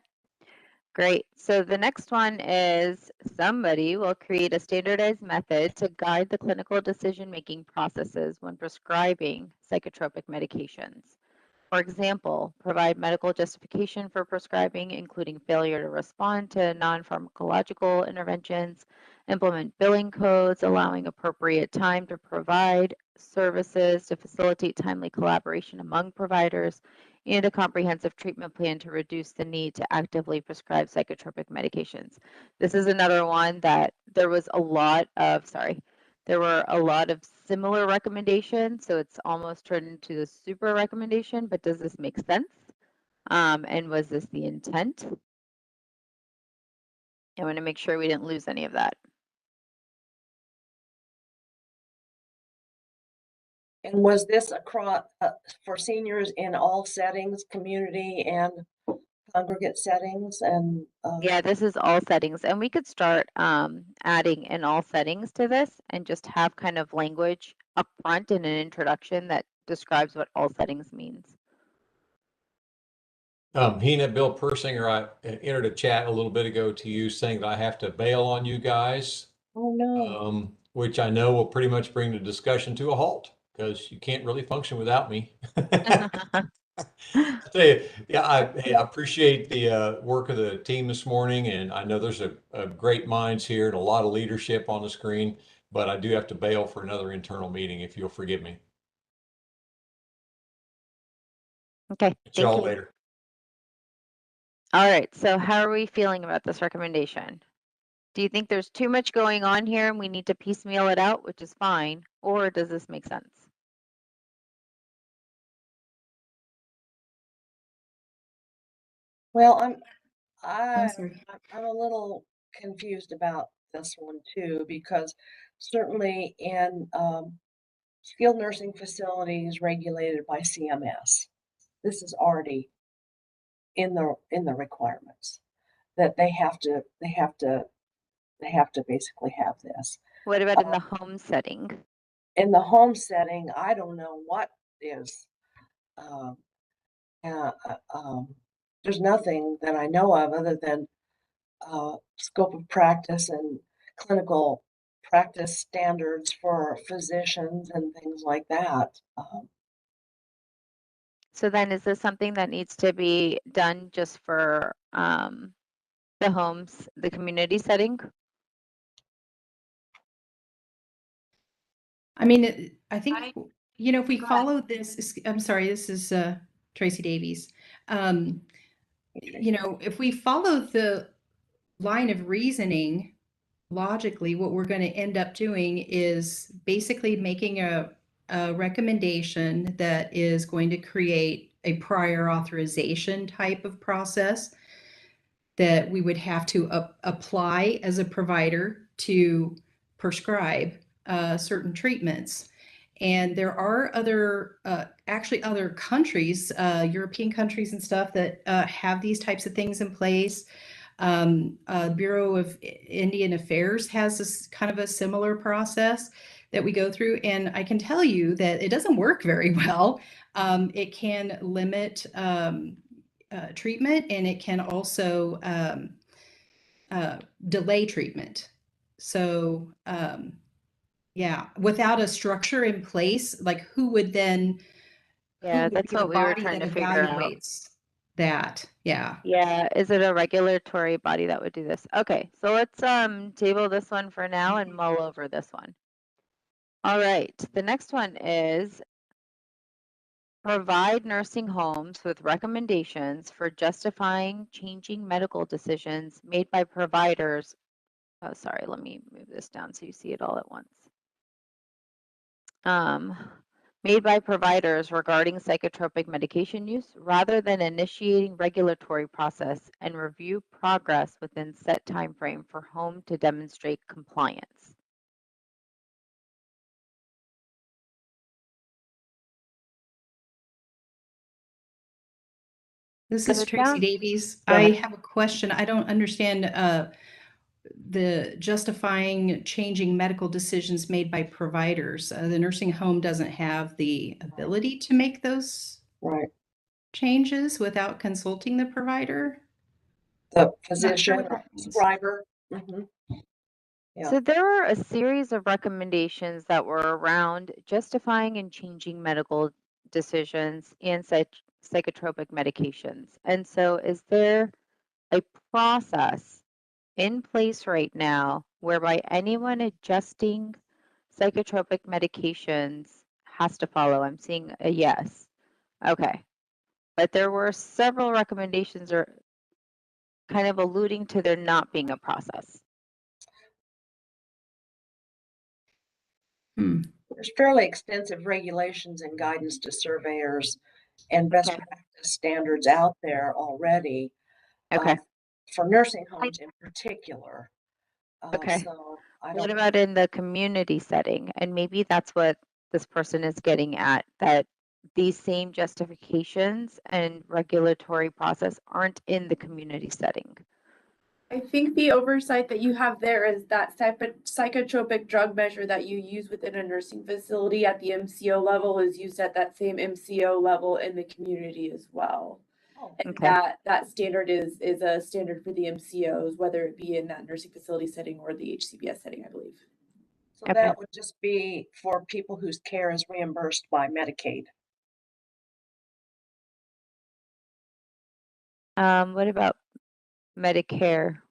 Great. So the next one is somebody will create a standardized method to guide the clinical decision-making processes when prescribing psychotropic medications. For example, provide medical justification for prescribing, including failure to respond to non-pharmacological interventions, implement billing codes, allowing appropriate time to provide services to facilitate timely collaboration among providers, and a comprehensive treatment plan to reduce the need to actively prescribe psychotropic medications. This is another one that there was a lot of, there were a lot of similar recommendations, so it's almost turned into a super recommendation, but does this make sense? And was this the intent? I want to make sure we didn't lose any of that. And was this across for seniors in all settings, community and congregate settings? And yeah, this is all settings, and we could start adding in all settings to this and just have kind of language up front in an introduction that describes what all settings means. Hina, Bill Persinger, I entered a chat a little bit ago to you saying that I have to bail on you guys. oh no. Which I know will pretty much bring the discussion to a halt because you can't really function without me. I tell you, yeah, I appreciate the work of the team this morning, and I know there's a great minds here and a lot of leadership on the screen, but I do have to bail for another internal meeting if you'll forgive me. Okay, Catch y'all thank you. later. All right, so how are we feeling about this recommendation? Do you think there's too much going on here and we need to piecemeal it out, which is fine, or does this make sense? Well, I'm sorry. I'm a little confused about this one too, because certainly in skilled nursing facilities regulated by CMS, this is already in the requirements that they have to They have to basically have this. What about in the home setting? In the home setting, I don't know what is. Um, there's nothing that I know of other than scope of practice and clinical practice standards for physicians and things like that. So then is this something that needs to be done just for the homes, the community setting? I mean, I think, you know, if we Go ahead. follow this, I'm sorry, this is Tracy Davies. You know, if we follow the line of reasoning logically, what we're going to end up doing is basically making a recommendation that is going to create a prior authorization type of process that we would have to apply as a provider to prescribe certain treatments. And there are other, actually other countries, European countries and stuff that have these types of things in place. Bureau of Indian Affairs has this kind of a similar process that we go through. And I can tell you that it doesn't work very well. It can limit treatment, and it can also delay treatment. So yeah, without a structure in place, like who would then, Yeah, who would that's be the what we were body trying that to figure out. evaluates that? Yeah. Yeah, is it a regulatory body that would do this? Okay, so let's table this one for now and mull over this one. All right, the next one is provide nursing homes with recommendations for justifying changing medical decisions made by providers. Oh, sorry, let me move this down so you see it all at once. Made by providers regarding psychotropic medication use rather than initiating regulatory process and review progress within set time frame for home to demonstrate compliance. This So is it Tracy sounds- Davies. Go I ahead. have a question. I don't understand the justifying changing medical decisions made by providers. The nursing home doesn't have the ability to make those Right. changes without consulting the provider. The Not sure physician what or that means. prescriber. Mhm. Yeah. So there were a series of recommendations that were around justifying and changing medical decisions and psychotropic medications. And so is there a process in place right now whereby anyone adjusting psychotropic medications has to follow? I'm seeing a yes. Okay. But there were several recommendations or kind of alluding to there not being a process. There's fairly extensive regulations and guidance to surveyors and best Okay. practice standards out there already. Okay. For nursing homes in particular. Okay. So I What don't. about in the community setting? And maybe that's what this person is getting at, that these same justifications and regulatory process aren't in the community setting. I think the oversight that you have there is that type of psychotropic drug measure that you use within a nursing facility at the MCO level is used at that same MCO level in the community as well. And Okay. that standard is a standard for the MCOs, whether it be in that nursing facility setting or the HCBS setting, I believe. So Okay. that would just be for people whose care is reimbursed by Medicaid. What about Medicare?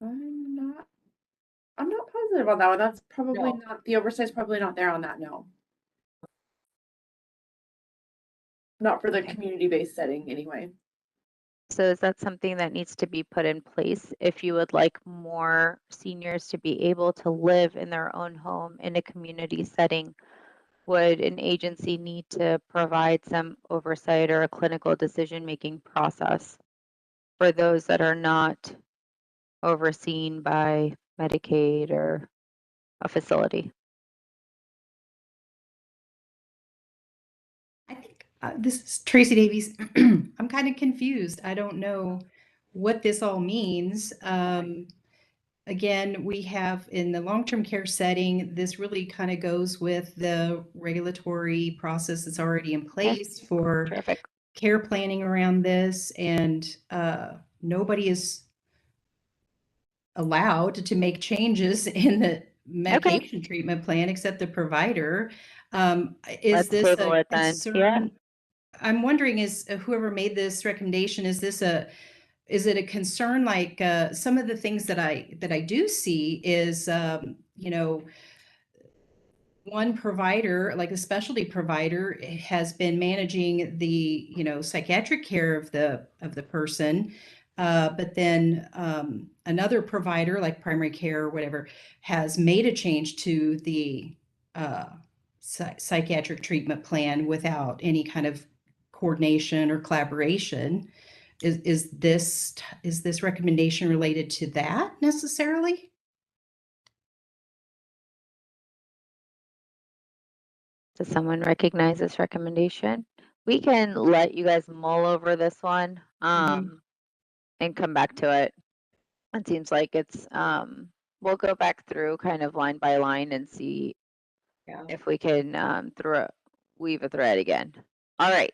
I'm not positive on that one. That's probably No. not, the oversight's probably not there on that, no. Not for the community-based setting anyway. So is that something that needs to be put in place if you would like more seniors to be able to live in their own home in a community setting? Would an agency need to provide some oversight or a clinical decision-making process for those that are not overseen by Medicaid or a facility? I think this is Tracy Davies. I'm kind of confused. I don't know what this all means. Again, we have in the long-term care setting, this really kind of goes with the regulatory process that's already in place for Terrific. care planning around this, and nobody is allowed to make changes in the medication treatment plan except the provider. Is Let's this table a it then. concern? Yeah. I'm wondering, is whoever made this recommendation, is it a concern? Like some of the things that I do see is, you know, one provider, like a specialty provider, has been managing the, you know, psychiatric care of the person, but then another provider, like primary care or whatever, has made a change to the psychiatric treatment plan without any kind of coordination or collaboration. Is this recommendation related to that necessarily? Does someone recognize this recommendation? We can let you guys mull over this one and come back to it. It seems like it's we'll go back through kind of line by line and see if we can weave a thread again. All right.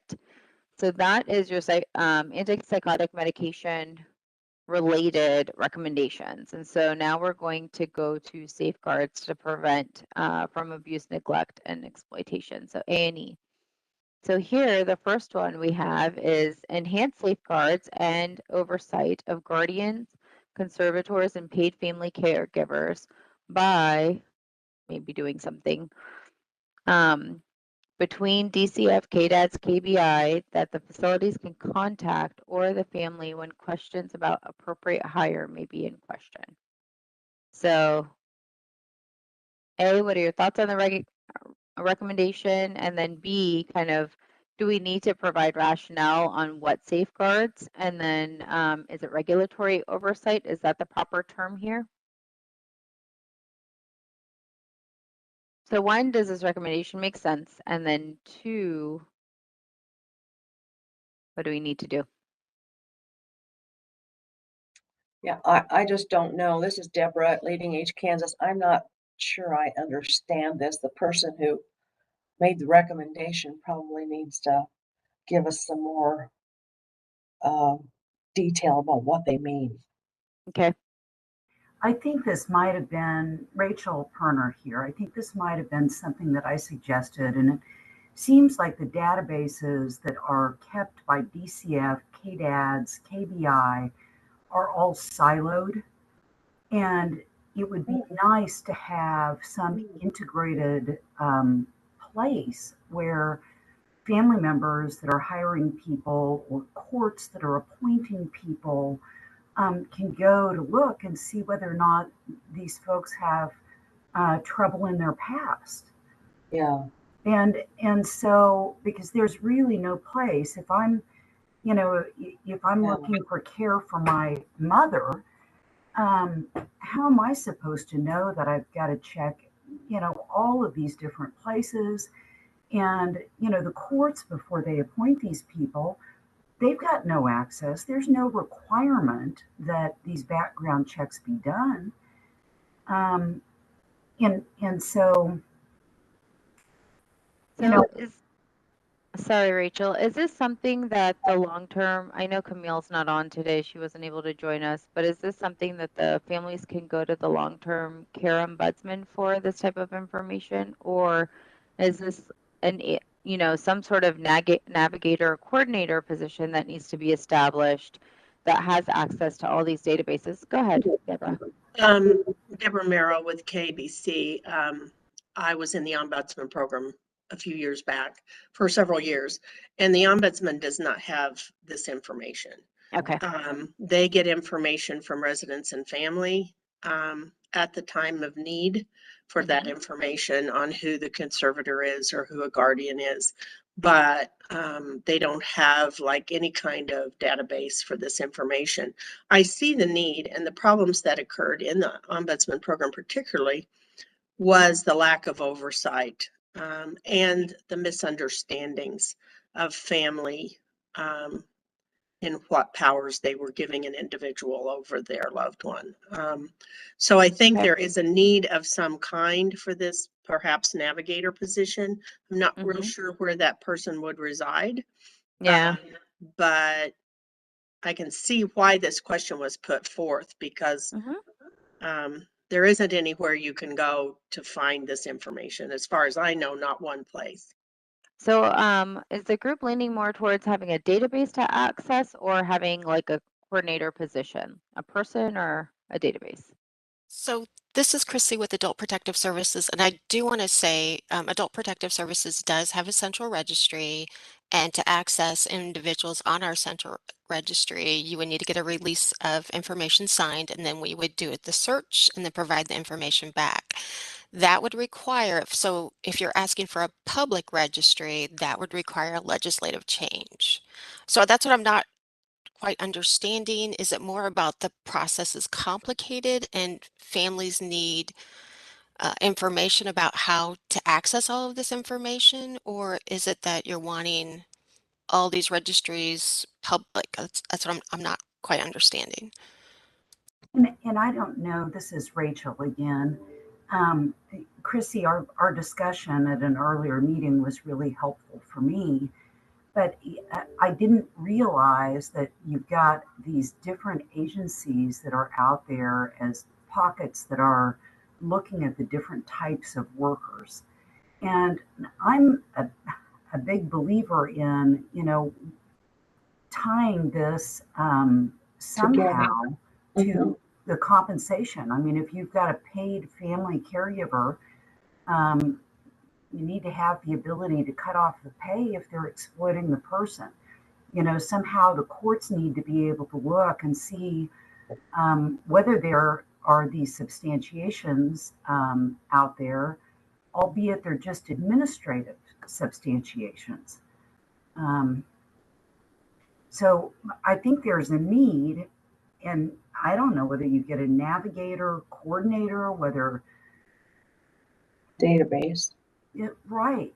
So that is your antipsychotic medication related recommendations. And so now we're going to go to safeguards to prevent from abuse, neglect, and exploitation. So A&E. So here, the first one we have is enhanced safeguards and oversight of guardians, conservators, and paid family caregivers by maybe doing something between DCF, KDADS, KBI that the facilities can contact or the family when questions about appropriate hire may be in question. So A, what are your thoughts on the recommendation? And then B, kind of, do we need to provide rationale on what safeguards? And then is it regulatory oversight? Is that the proper term here? So one, does this recommendation make sense? And then two, what do we need to do? Yeah, I just don't know. This is Deborah at Leading Age Kansas. I'm not sure I understand this. The person who made the recommendation probably needs to give us some more detail about what they mean. Okay. I think this might have been Rachel Perner here. I think this might have been something that I suggested, and it seems like the databases that are kept by DCF, KDADS, KBI are all siloed, and it would be nice to have some integrated place where family members that are hiring people or courts that are appointing people can go to look and see whether or not these folks have trouble in their past. Yeah. And so, because there's really no place, if I'm, you know, if I'm looking for care for my mother, how am I supposed to know that I've got to check, you know, all of these different places? And, you know, the courts, before they appoint these people, they've got no access. There's no requirement that these background checks be done. And so, you know, Sorry, Rachel, is this something that the long-term, I know Camille's not on today, she wasn't able to join us, but is this something that the families can go to the long-term care ombudsman for this type of information? Or is this you know, some sort of navigator or coordinator position that needs to be established that has access to all these databases? Go ahead, Deborah. Deborah Merrill with KBC. I was in the ombudsman program a few years back for several years, and the ombudsman does not have this information. Okay. They get information from residents and family at the time of need for that information on who the conservator is or who a guardian is, but they don't have like any kind of database for this information. I see the need, and the problems that occurred in the ombudsman program particularly was the lack of oversight and the misunderstandings of family in what powers they were giving an individual over their loved one. So I think Okay. there is a need of some kind for this perhaps navigator position. I'm not real sure where that person would reside. Yeah. But I can see why this question was put forth because there isn't anywhere you can go to find this information. As far as I know, not one place. So is the group leaning more towards having a database to access or having like a coordinator position, a person or a database? So this is Christy with Adult Protective Services, and I do want to say Adult Protective Services does have a central registry, and to access individuals on our central registry, you would need to get a release of information signed, and then we would do the search and then provide the information back. That would require, so if you're asking for a public registry, that would require a legislative change. So that's what I'm not quite understanding. Is it more about the process is complicated and families need information about how to access all of this information? Or is it that you're wanting all these registries public? That's what I'm not quite understanding. And I don't know, this is Rachel again. Chrissy, our discussion at an earlier meeting was really helpful for me, but I didn't realize that you've got these different agencies that are out there as pockets that are looking at the different types of workers. And I'm a big believer in, tying this somehow to the compensation. I mean, if you've got a paid family caregiver, you need to have the ability to cut off the pay if they're exploiting the person. Somehow the courts need to be able to look and see whether there are these substantiations out there, albeit they're just administrative substantiations. So I think there's a need, and I don't know whether you get a navigator, coordinator, whether database. Right.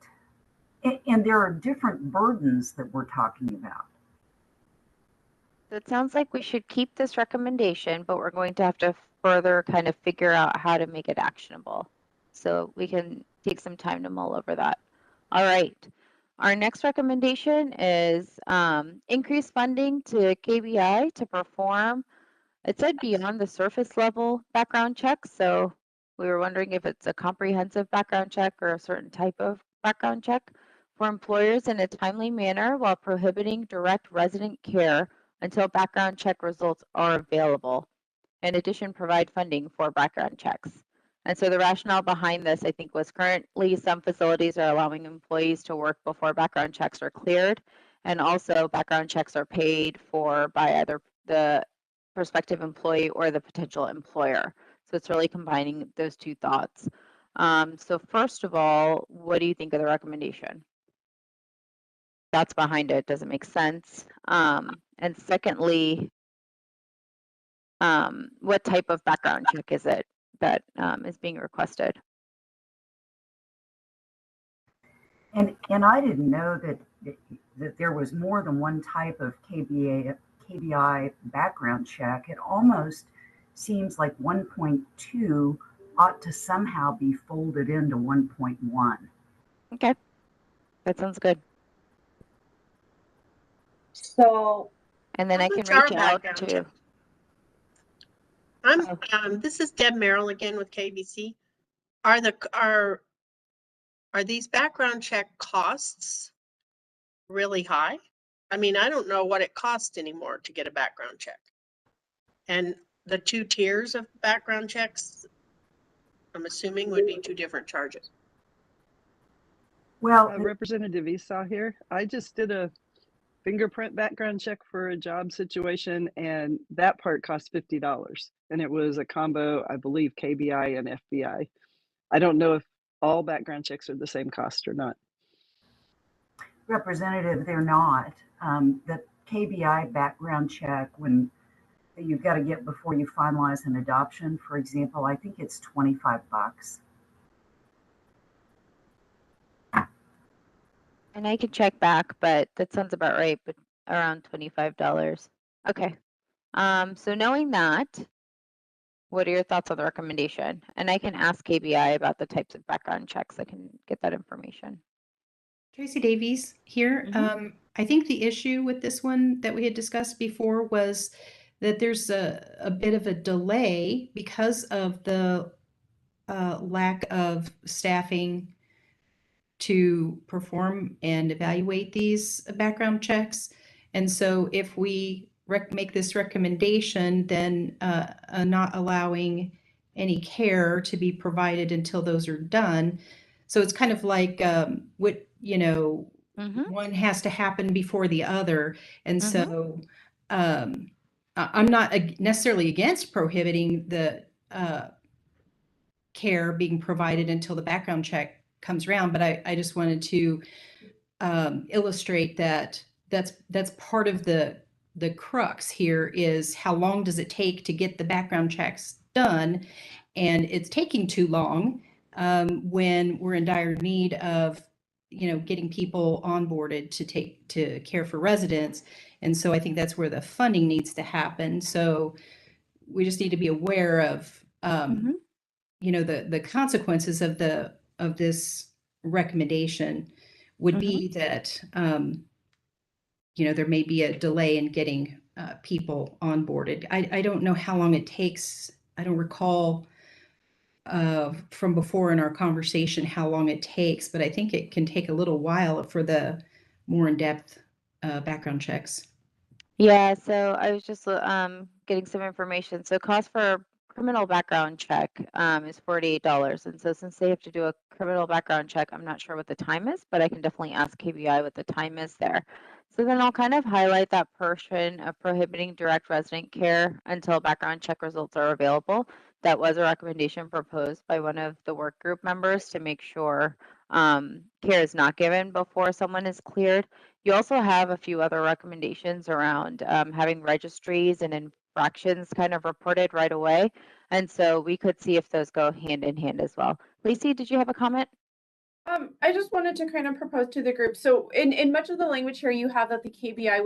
And there are different burdens that we're talking about. So it sounds like we should keep this recommendation, but we're going to have to further kind of figure out how to make it actionable. So we can take some time to mull over that. All right. Our next recommendation is increase funding to KBI to perform, it said beyond the surface level background checks. So we were wondering if it's a comprehensive background check or a certain type of background check for employers in a timely manner while prohibiting direct resident care until background check results are available. In addition, provide funding for background checks. And so the rationale behind this, I think, was currently some facilities are allowing employees to work before background checks are cleared. And also background checks are paid for by either the prospective employee or the potential employer. So it's really combining those two thoughts. So first of all, what do you think of the recommendation? That's behind it. Does it make sense? And secondly, what type of background check is it that is being requested? And I didn't know that there was more than one type of KBI background check. It almost seems like 1.2 ought to somehow be folded into 1.1. Okay, that sounds good. So, and then I can What's our reach out background to. check? This is Deb Merrill again with KBC. Are these background check costs really high? I mean, I don't know what it costs anymore to get a background check. And the two tiers of background checks, I'm assuming, would be two different charges. Well, Representative Esau here. I just did a fingerprint background check for a job situation, and that part cost $50. And it was a combo, I believe, KBI and FBI. I don't know if all background checks are the same cost or not. Representative, they're not. The KBI background check, when you've got to get before you finalize an adoption, for example, I think it's $25. And I can check back, but that sounds about right. But around $25. Okay. So knowing that, what are your thoughts on the recommendation? And I can ask KBI about the types of background checks. I can get that information. Tracy Davies here. I think the issue with this one that we had discussed before was that there's a bit of a delay because of the lack of staffing to perform and evaluate these background checks. And so if we make this recommendation, then not allowing any care to be provided until those are done. So it's kind of like what, you know, one has to happen before the other. And so I'm not necessarily against prohibiting the care being provided until the background check comes around, but I just wanted to illustrate that that's part of the crux here is how long does it take to get the background checks done, and it's taking too long when we're in dire need of getting people onboarded to care for residents. And so I think that's where the funding needs to happen. So we just need to be aware of the consequences of this recommendation would be that there may be a delay in getting people onboarded. I don't know how long it takes. I don't recall from before in our conversation how long it takes, but I think it can take a little while for the more in-depth background checks. Yeah, so I was just getting some information. So cost for criminal background check is $48. And so since they have to do a criminal background check, I'm not sure what the time is, but I can definitely ask KBI what the time is there. So then I'll kind of highlight that portion of prohibiting direct resident care until background check results are available. That was a recommendation proposed by one of the work group members to make sure care is not given before someone is cleared. You also have a few other recommendations around having registries and infractions kind of reported right away. And so we could see if those go hand in hand as well. Lacey, did you have a comment? I just wanted to kind of propose to the group. So in much of the language here, you have that the KBI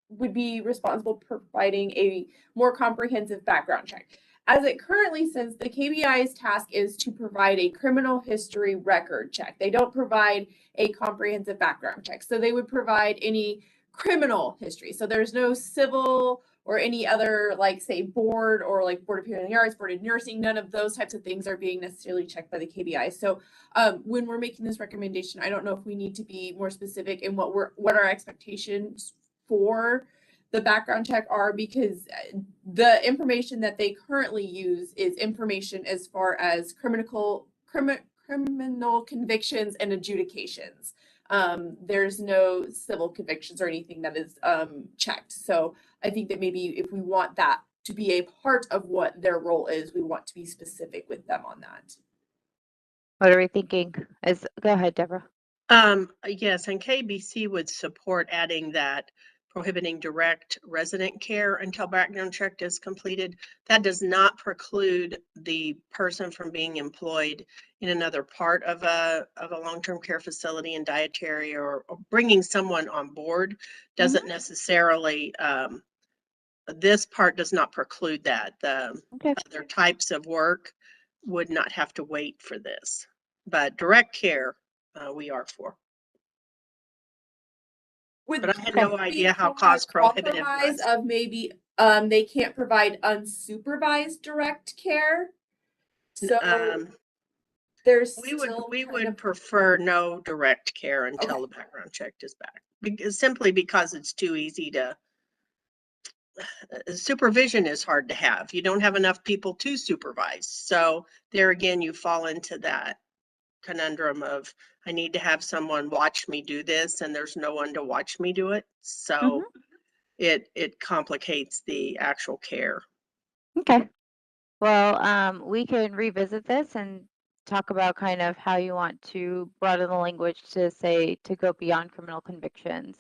would be responsible for providing a more comprehensive background check. As it currently stands, the KBI's task is to provide a criminal history record check. They don't provide a comprehensive background check. So they would provide any criminal history. So there's no civil or any other, like, say, board or like Board of Hearing Arts, Board of Nursing. None of those types of things are being necessarily checked by the KBI. So when we're making this recommendation, I don't know if we need to be more specific in what our expectations for the background check are, because the information that they currently use is information as far as criminal convictions and adjudications. There's no civil convictions or anything that is checked. So I think that maybe if we want that to be a part of what their role is, we want to be specific with them on that. What are we thinking? Go ahead, Deborah. Yes, and KBC would support adding that prohibiting direct resident care until background check is completed. That does not preclude the person from being employed in another part of a long-term care facility and dietary or bringing someone on board doesn't necessarily, this part does not preclude that. The other types of work would not have to wait for this, but direct care we are for. But I had no idea how cost prohibitive was. Of maybe they can't provide unsupervised direct care. So we would prefer no direct care until the background check is back. Simply because it's too easy to supervision is hard to have. You don't have enough people to supervise. So there again, you fall into that conundrum of I need to have someone watch me do this and there's no one to watch me do it. So it complicates the actual care. Okay. Well, we can revisit this and talk about kind of how you want to broaden the language to say to go beyond criminal convictions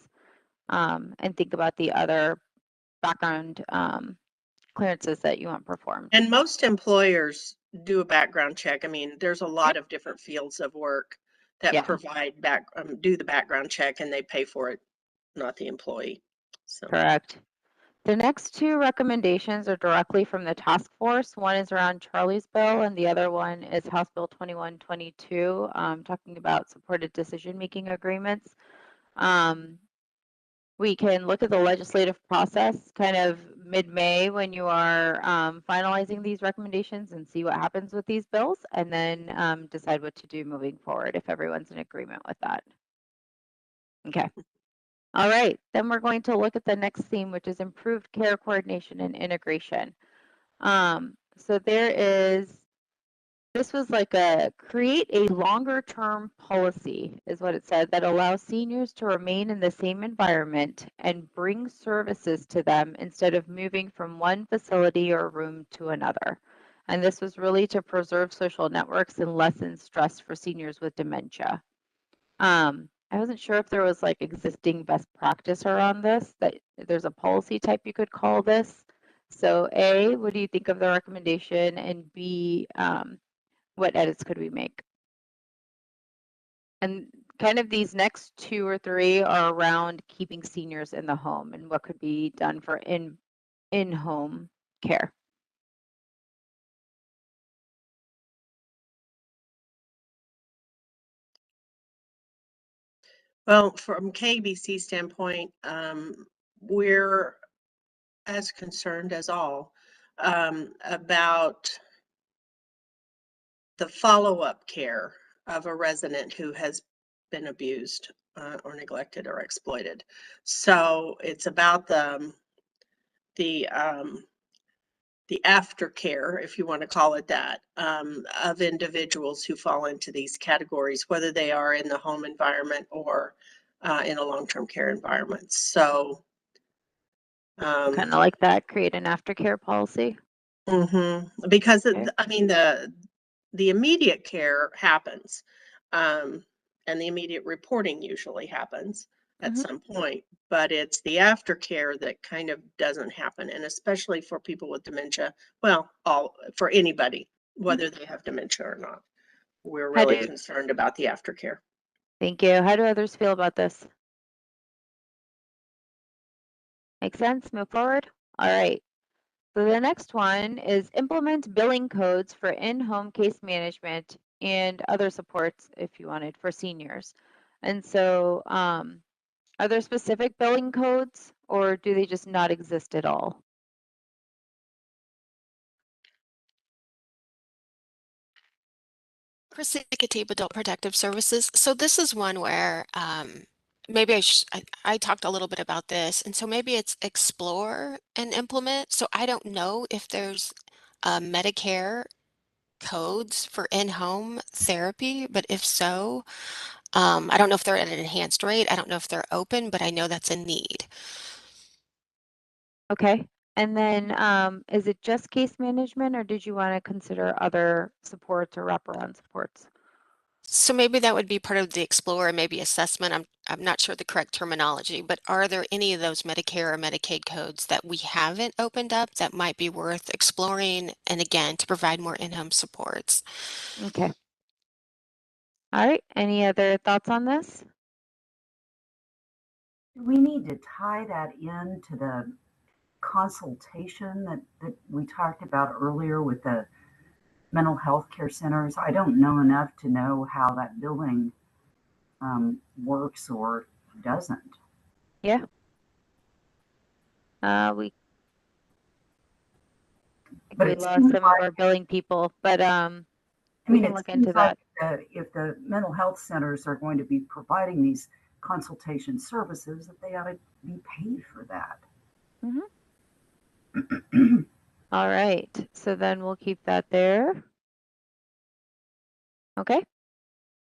and think about the other background clearances that you want performed. And most employers do a background check. I mean, there's a lot of different fields of work that provide do the background check and they pay for it not the employee. So. Correct. The next two recommendations are directly from the task force. One is around Charlie's bill, and the other one is House Bill 2122, talking about supported decision-making agreements. We can look at the legislative process kind of mid-May when you are finalizing these recommendations and see what happens with these bills, and then decide what to do moving forward if everyone's in agreement with that. Okay. All right, then we're going to look at the next theme, which is improved care coordination and integration. So this was like create a longer term policy is what it said that allows seniors to remain in the same environment and bring services to them instead of moving from one facility or room to another. And this was really to preserve social networks and lessen stress for seniors with dementia. I wasn't sure if there was like existing best practice around this, that there's a policy type you could call this. So A, what do you think of the recommendation? And B, what edits could we make? And kind of these next two or three are around keeping seniors in the home and what could be done for in-home care. Well, from KBC standpoint, we're as concerned as all about the follow-up care of a resident who has been abused or neglected or exploited. So it's about the aftercare, if you want to call it that, of individuals who fall into these categories, whether they are in the home environment or in a long-term care environment. So Kind of like that, create an aftercare policy. Because Okay. I mean, the immediate care happens, and the immediate reporting usually happens at some point, but it's the aftercare that kind of doesn't happen, and especially for people with dementia. Well, for anybody, whether they have dementia or not, we're really concerned about the aftercare. Thank you. How do others feel about this? Make sense? Move forward? All right. So the next one is implement billing codes for in-home case management and other supports if you wanted for seniors. And so are there specific billing codes or do they just not exist at all? Christy, Adult Protective Services. So this is one where maybe I talked a little bit about this, and so maybe it's explore and implement. So I don't know if there's Medicare codes for in-home therapy, but if so, I don't know if they're at an enhanced rate. I don't know if they're open, but I know that's a need. Okay. And then is it just case management or did you want to consider other supports or wraparound supports? So maybe that would be part of the explore, maybe assessment. I'm not sure the correct terminology, but are there any of those Medicare or Medicaid codes that we haven't opened up that might be worth exploring? And again, to provide more in-home supports. Okay. All right. Any other thoughts on this? Do we need to tie that into the consultation that we talked about earlier with the mental health care centers? I don't know enough to know how that billing works or doesn't. Yeah. We lost some of our billing people, but I mean, can look into that. If the mental health centers are going to be providing these consultation services, that they ought to be paid for that. All right, so then we'll keep that there. Okay,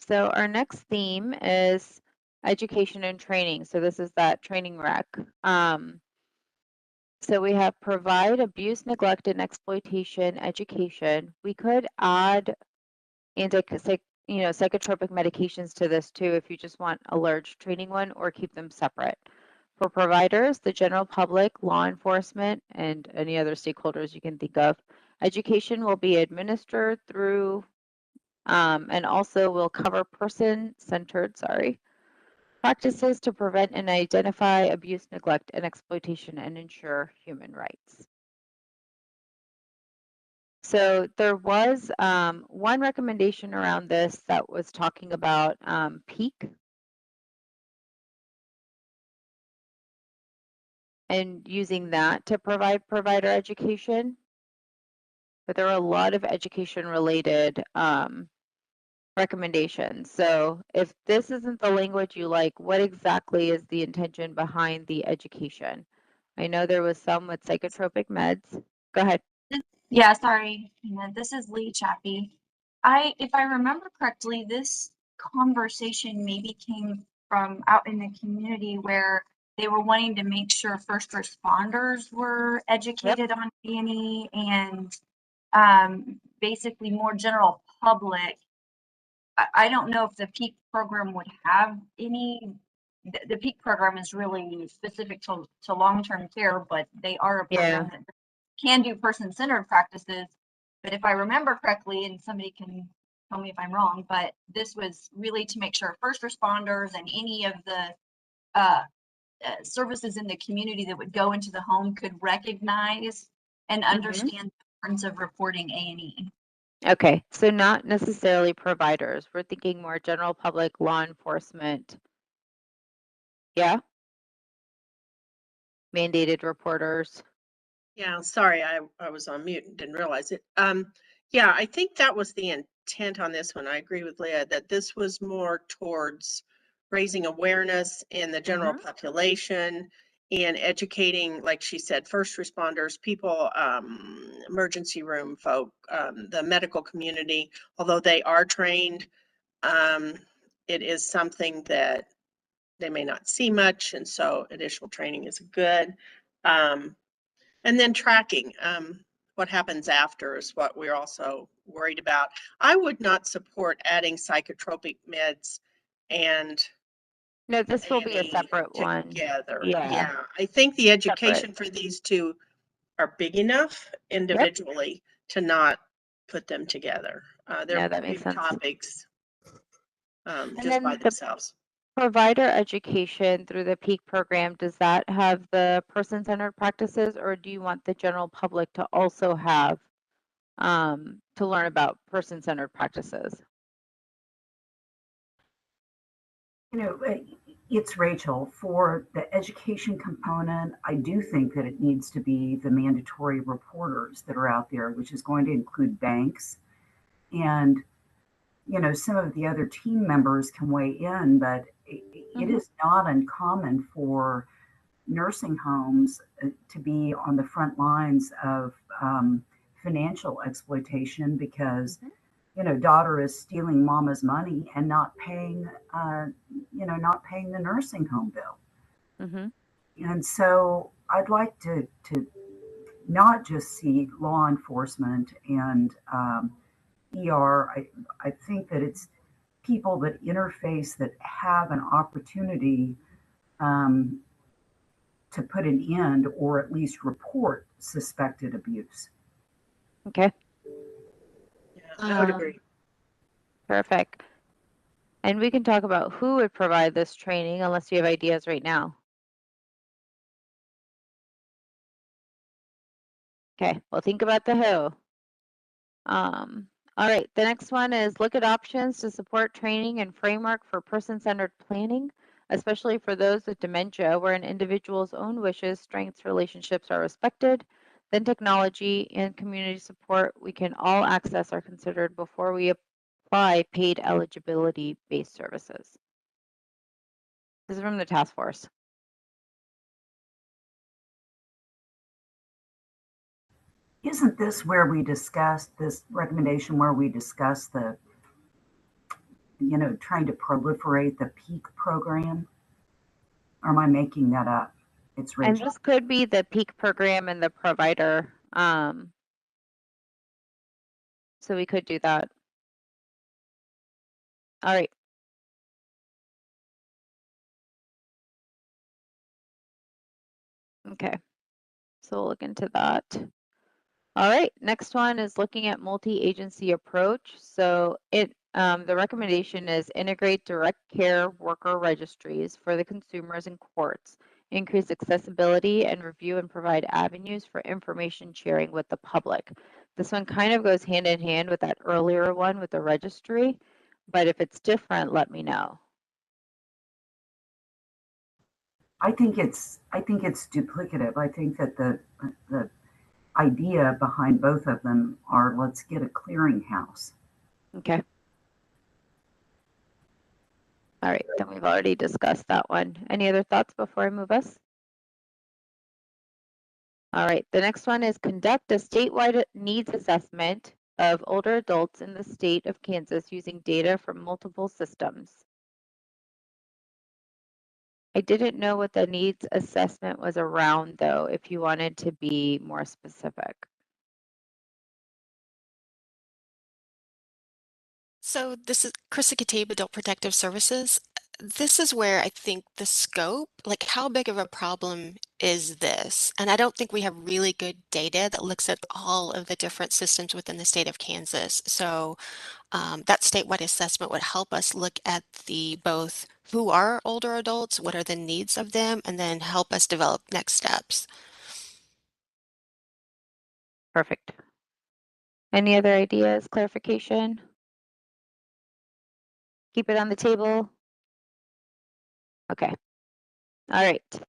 so our next theme is education and training. So this is that training rec. So we have provide abuse, neglect, and exploitation education. We could add psychotropic medications to this too if you just want a large training one, or keep them separate. For providers, the general public, law enforcement, and any other stakeholders you can think of, education will be administered through and also will cover person-centered, practices to prevent and identify abuse, neglect, and exploitation and ensure human rights. So there was one recommendation around this that was talking about peak and using that to provide provider education. But there are a lot of education related recommendations. So if this isn't the language you like, what exactly is the intention behind the education? I know there was some with psychotropic meds. Go ahead. Yeah, sorry, this is Lee Chappie. If I remember correctly, this conversation maybe came from out in the community where they were wanting to make sure first responders were educated on A&E and basically more general public. I don't know if the PEAK program would have any. The PEAK program is really specific to long-term care, but they are a program that can do person-centered practices. But if I remember correctly, and somebody can tell me if I'm wrong, but this was really to make sure first responders and any of the services in the community that would go into the home could recognize and understand the importance of reporting A&E. Okay, so not necessarily providers. We're thinking more general public, law enforcement. Yeah? Mandated reporters. Yeah, sorry, I was on mute and didn't realize it. Yeah, I think that was the intent on this one. I agree with Leah that this was more towards raising awareness in the general population and educating, like she said, first responders, people, emergency room folk, the medical community, although they are trained, it is something that they may not see much, and so additional training is good. And then tracking, what happens after is what we're also worried about. I would not support adding psychotropic meds and no, this will be a A&E separate one. together. Yeah. I think the education Separate. for these two are big enough individually to not put them together. They're No, that makes big sense. topics And just then by the themselves. provider education through the PEAK program, does that have the person-centered practices, or do you want the general public to also have to learn about person-centered practices? You know, it's Rachel. For the education component, I do think that it needs to be the mandatory reporters that are out there, which is going to include banks. And, you know, some of the other team members can weigh in, but it is not uncommon for nursing homes to be on the front lines of financial exploitation because you know, daughter is stealing mama's money and not paying, not paying the nursing home bill. And so I'd like to not just see law enforcement and ER. I think that it's people that interface that have an opportunity to put an end or at least report suspected abuse. Okay. I would agree. Perfect. And we can talk about who would provide this training unless you have ideas right now. Okay, well, think about the who. All right, the next one is look at options to support training and framework for person-centered planning, especially for those with dementia, where an individual's own wishes, strengths, relationships are respected. Then technology and community support we can all access are considered before we apply paid eligibility-based services. This is from the task force. Isn't this where we discussed this recommendation where we discuss the, you know, trying to proliferate the PEAK program? Or am I making that up? It's Rachel. And this could be the PEAK program and the provider. So we could do that. All right. Okay. So we'll look into that. All right, next one is looking at multi-agency approach. So it The recommendation is integrate direct care worker registries for the consumers and courts, increase accessibility, and review and provide avenues for information sharing with the public. This one kind of goes hand in hand with that earlier one with the registry, but if it's different, let me know. I think it's duplicative. I think that the idea behind both of them are let's get a clearinghouse. Okay. All right, then we've already discussed that one. Any other thoughts before I move us? All right, the next one is conduct a statewide needs assessment of older adults in the state of Kansas using data from multiple systems. I didn't know what the needs assessment was around, though, if you wanted to be more specific. So this is Christy Katib, Adult Protective Services. This is where I think the scope, like how big of a problem is this? And I don't think we have really good data that looks at all of the different systems within the state of Kansas. So that statewide assessment would help us look at the both who are older adults, what are the needs of them, and then help us develop next steps. Perfect. Any other ideas, clarification? Keep it on the table. Okay. All right.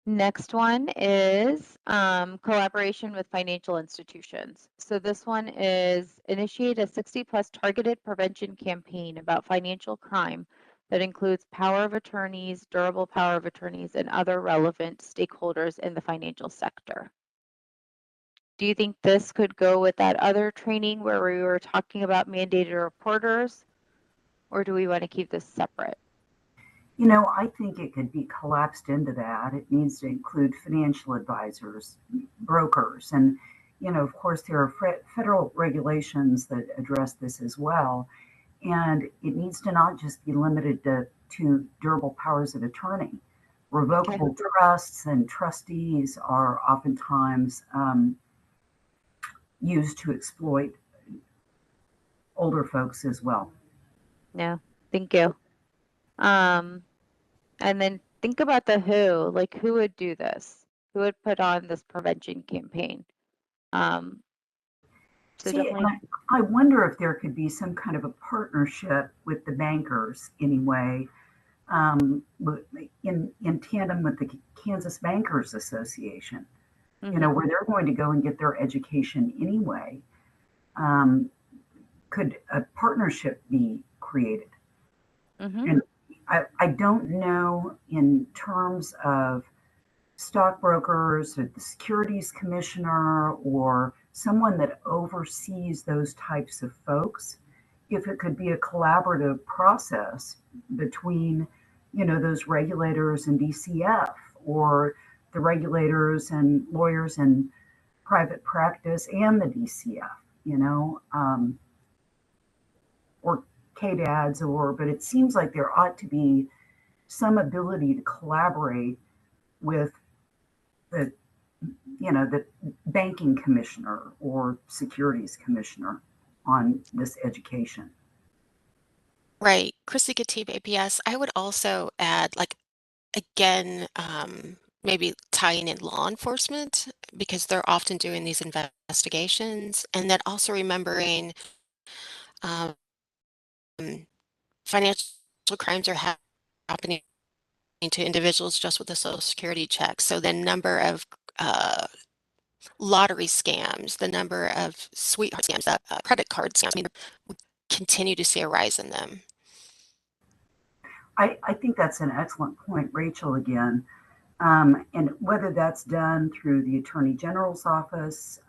Next one is collaboration with financial institutions. So this one is initiate a 60+ targeted prevention campaign about financial crime that includes power of attorneys, durable power of attorneys, and other relevant stakeholders in the financial sector. Do you think this could go with that other training where we were talking about mandated reporters, or do we want to keep this separate? You know, I think it could be collapsed into that. It needs to include financial advisors, brokers, and, you know, of course, there are federal regulations that address this as well. And it needs to not just be limited to durable powers of attorney. Revocable trusts and trustees are oftentimes used to exploit older folks as well. Yeah, thank you. And then think about the who, like who would do this? Who would put on this prevention campaign? So See, definitely. I wonder if there could be some kind of a partnership with the bankers anyway, in tandem with the Kansas Bankers Association, you know, where they're going to go and get their education anyway. Could a partnership be created? And I don't know in terms of stockbrokers or the securities commissioner or someone that oversees those types of folks, if it could be a collaborative process between, you know, those regulators and DCF or the regulators and lawyers in private practice and the DCF, you know, or KDADs, but it seems like there ought to be some ability to collaborate with the, you know, the banking commissioner or securities commissioner on this education. Right. Christy Katib, APS. I would also add, like, again, maybe tying in law enforcement because they're often doing these investigations, and then also remembering financial crimes are happening to individuals just with a social security check. So the number of lottery scams, the number of sweetheart scams, credit card scams, I mean, we continue to see a rise in them. I think that's an excellent point, Rachel, again. And whether that's done through the Attorney General's office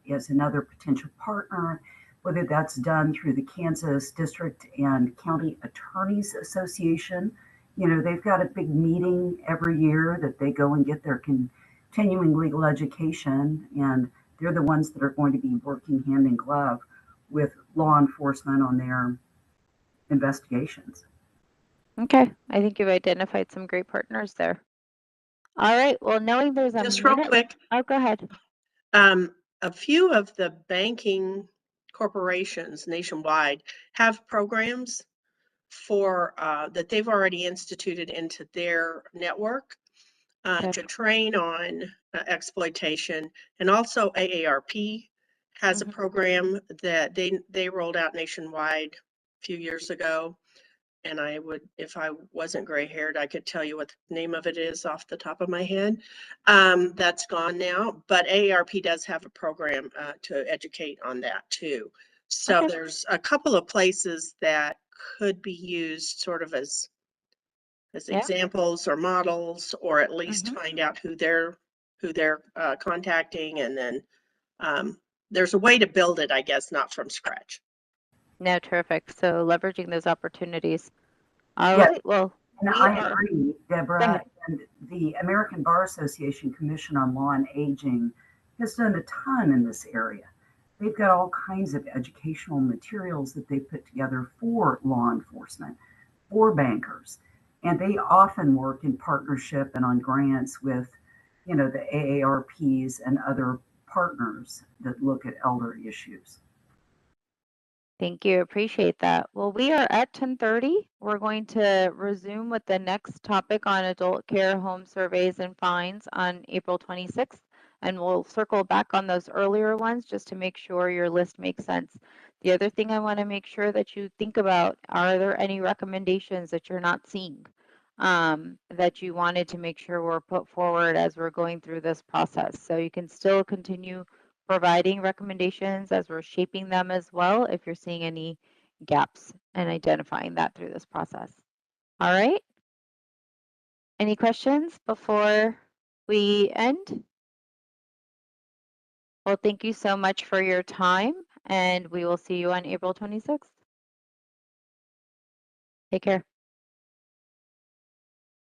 as another potential partner, whether that's done through the Kansas District and County Attorneys Association. You know, they've got a big meeting every year that they go and get their continuing legal education, and they're the ones that are going to be working hand in glove with law enforcement on their investigations. Okay, I think you've identified some great partners there. All right, well, knowing there's a Just real quick. Oh, go ahead. A few of the banking corporations nationwide have programs for that they've already instituted into their network to train on exploitation. And also AARP has a program that they rolled out nationwide a few years ago. And I would, if I wasn't gray haired, I could tell you what the name of it is off the top of my head. That's gone now, but AARP does have a program to educate on that too. So there's a couple of places that could be used sort of as examples or models, or at least find out who they're contacting, and then there's a way to build it, I guess, not from scratch. No, terrific. So leveraging those opportunities. All Yeah. right. Well, And I agree, Deborah. And the American Bar Association Commission on Law and Aging has done a ton in this area. They've got all kinds of educational materials that they put together for law enforcement, for bankers. And they often work in partnership and on grants with, you know, the AARPs and other partners that look at elder issues. Thank you. Appreciate that. Well, we are at 10:30. We're going to resume with the next topic on adult care home surveys and fines on April 26th. And we'll circle back on those earlier ones just to make sure your list makes sense. The other thing I want to make sure that you think about, are there any recommendations that you're not seeing that you wanted to make sure were put forward as we're going through this process? So you can still continue providing recommendations as we're shaping them as well if you're seeing any gaps and identifying that through this process. All right. Any questions before we end? Well, thank you so much for your time, and we will see you on April 26th. Take care.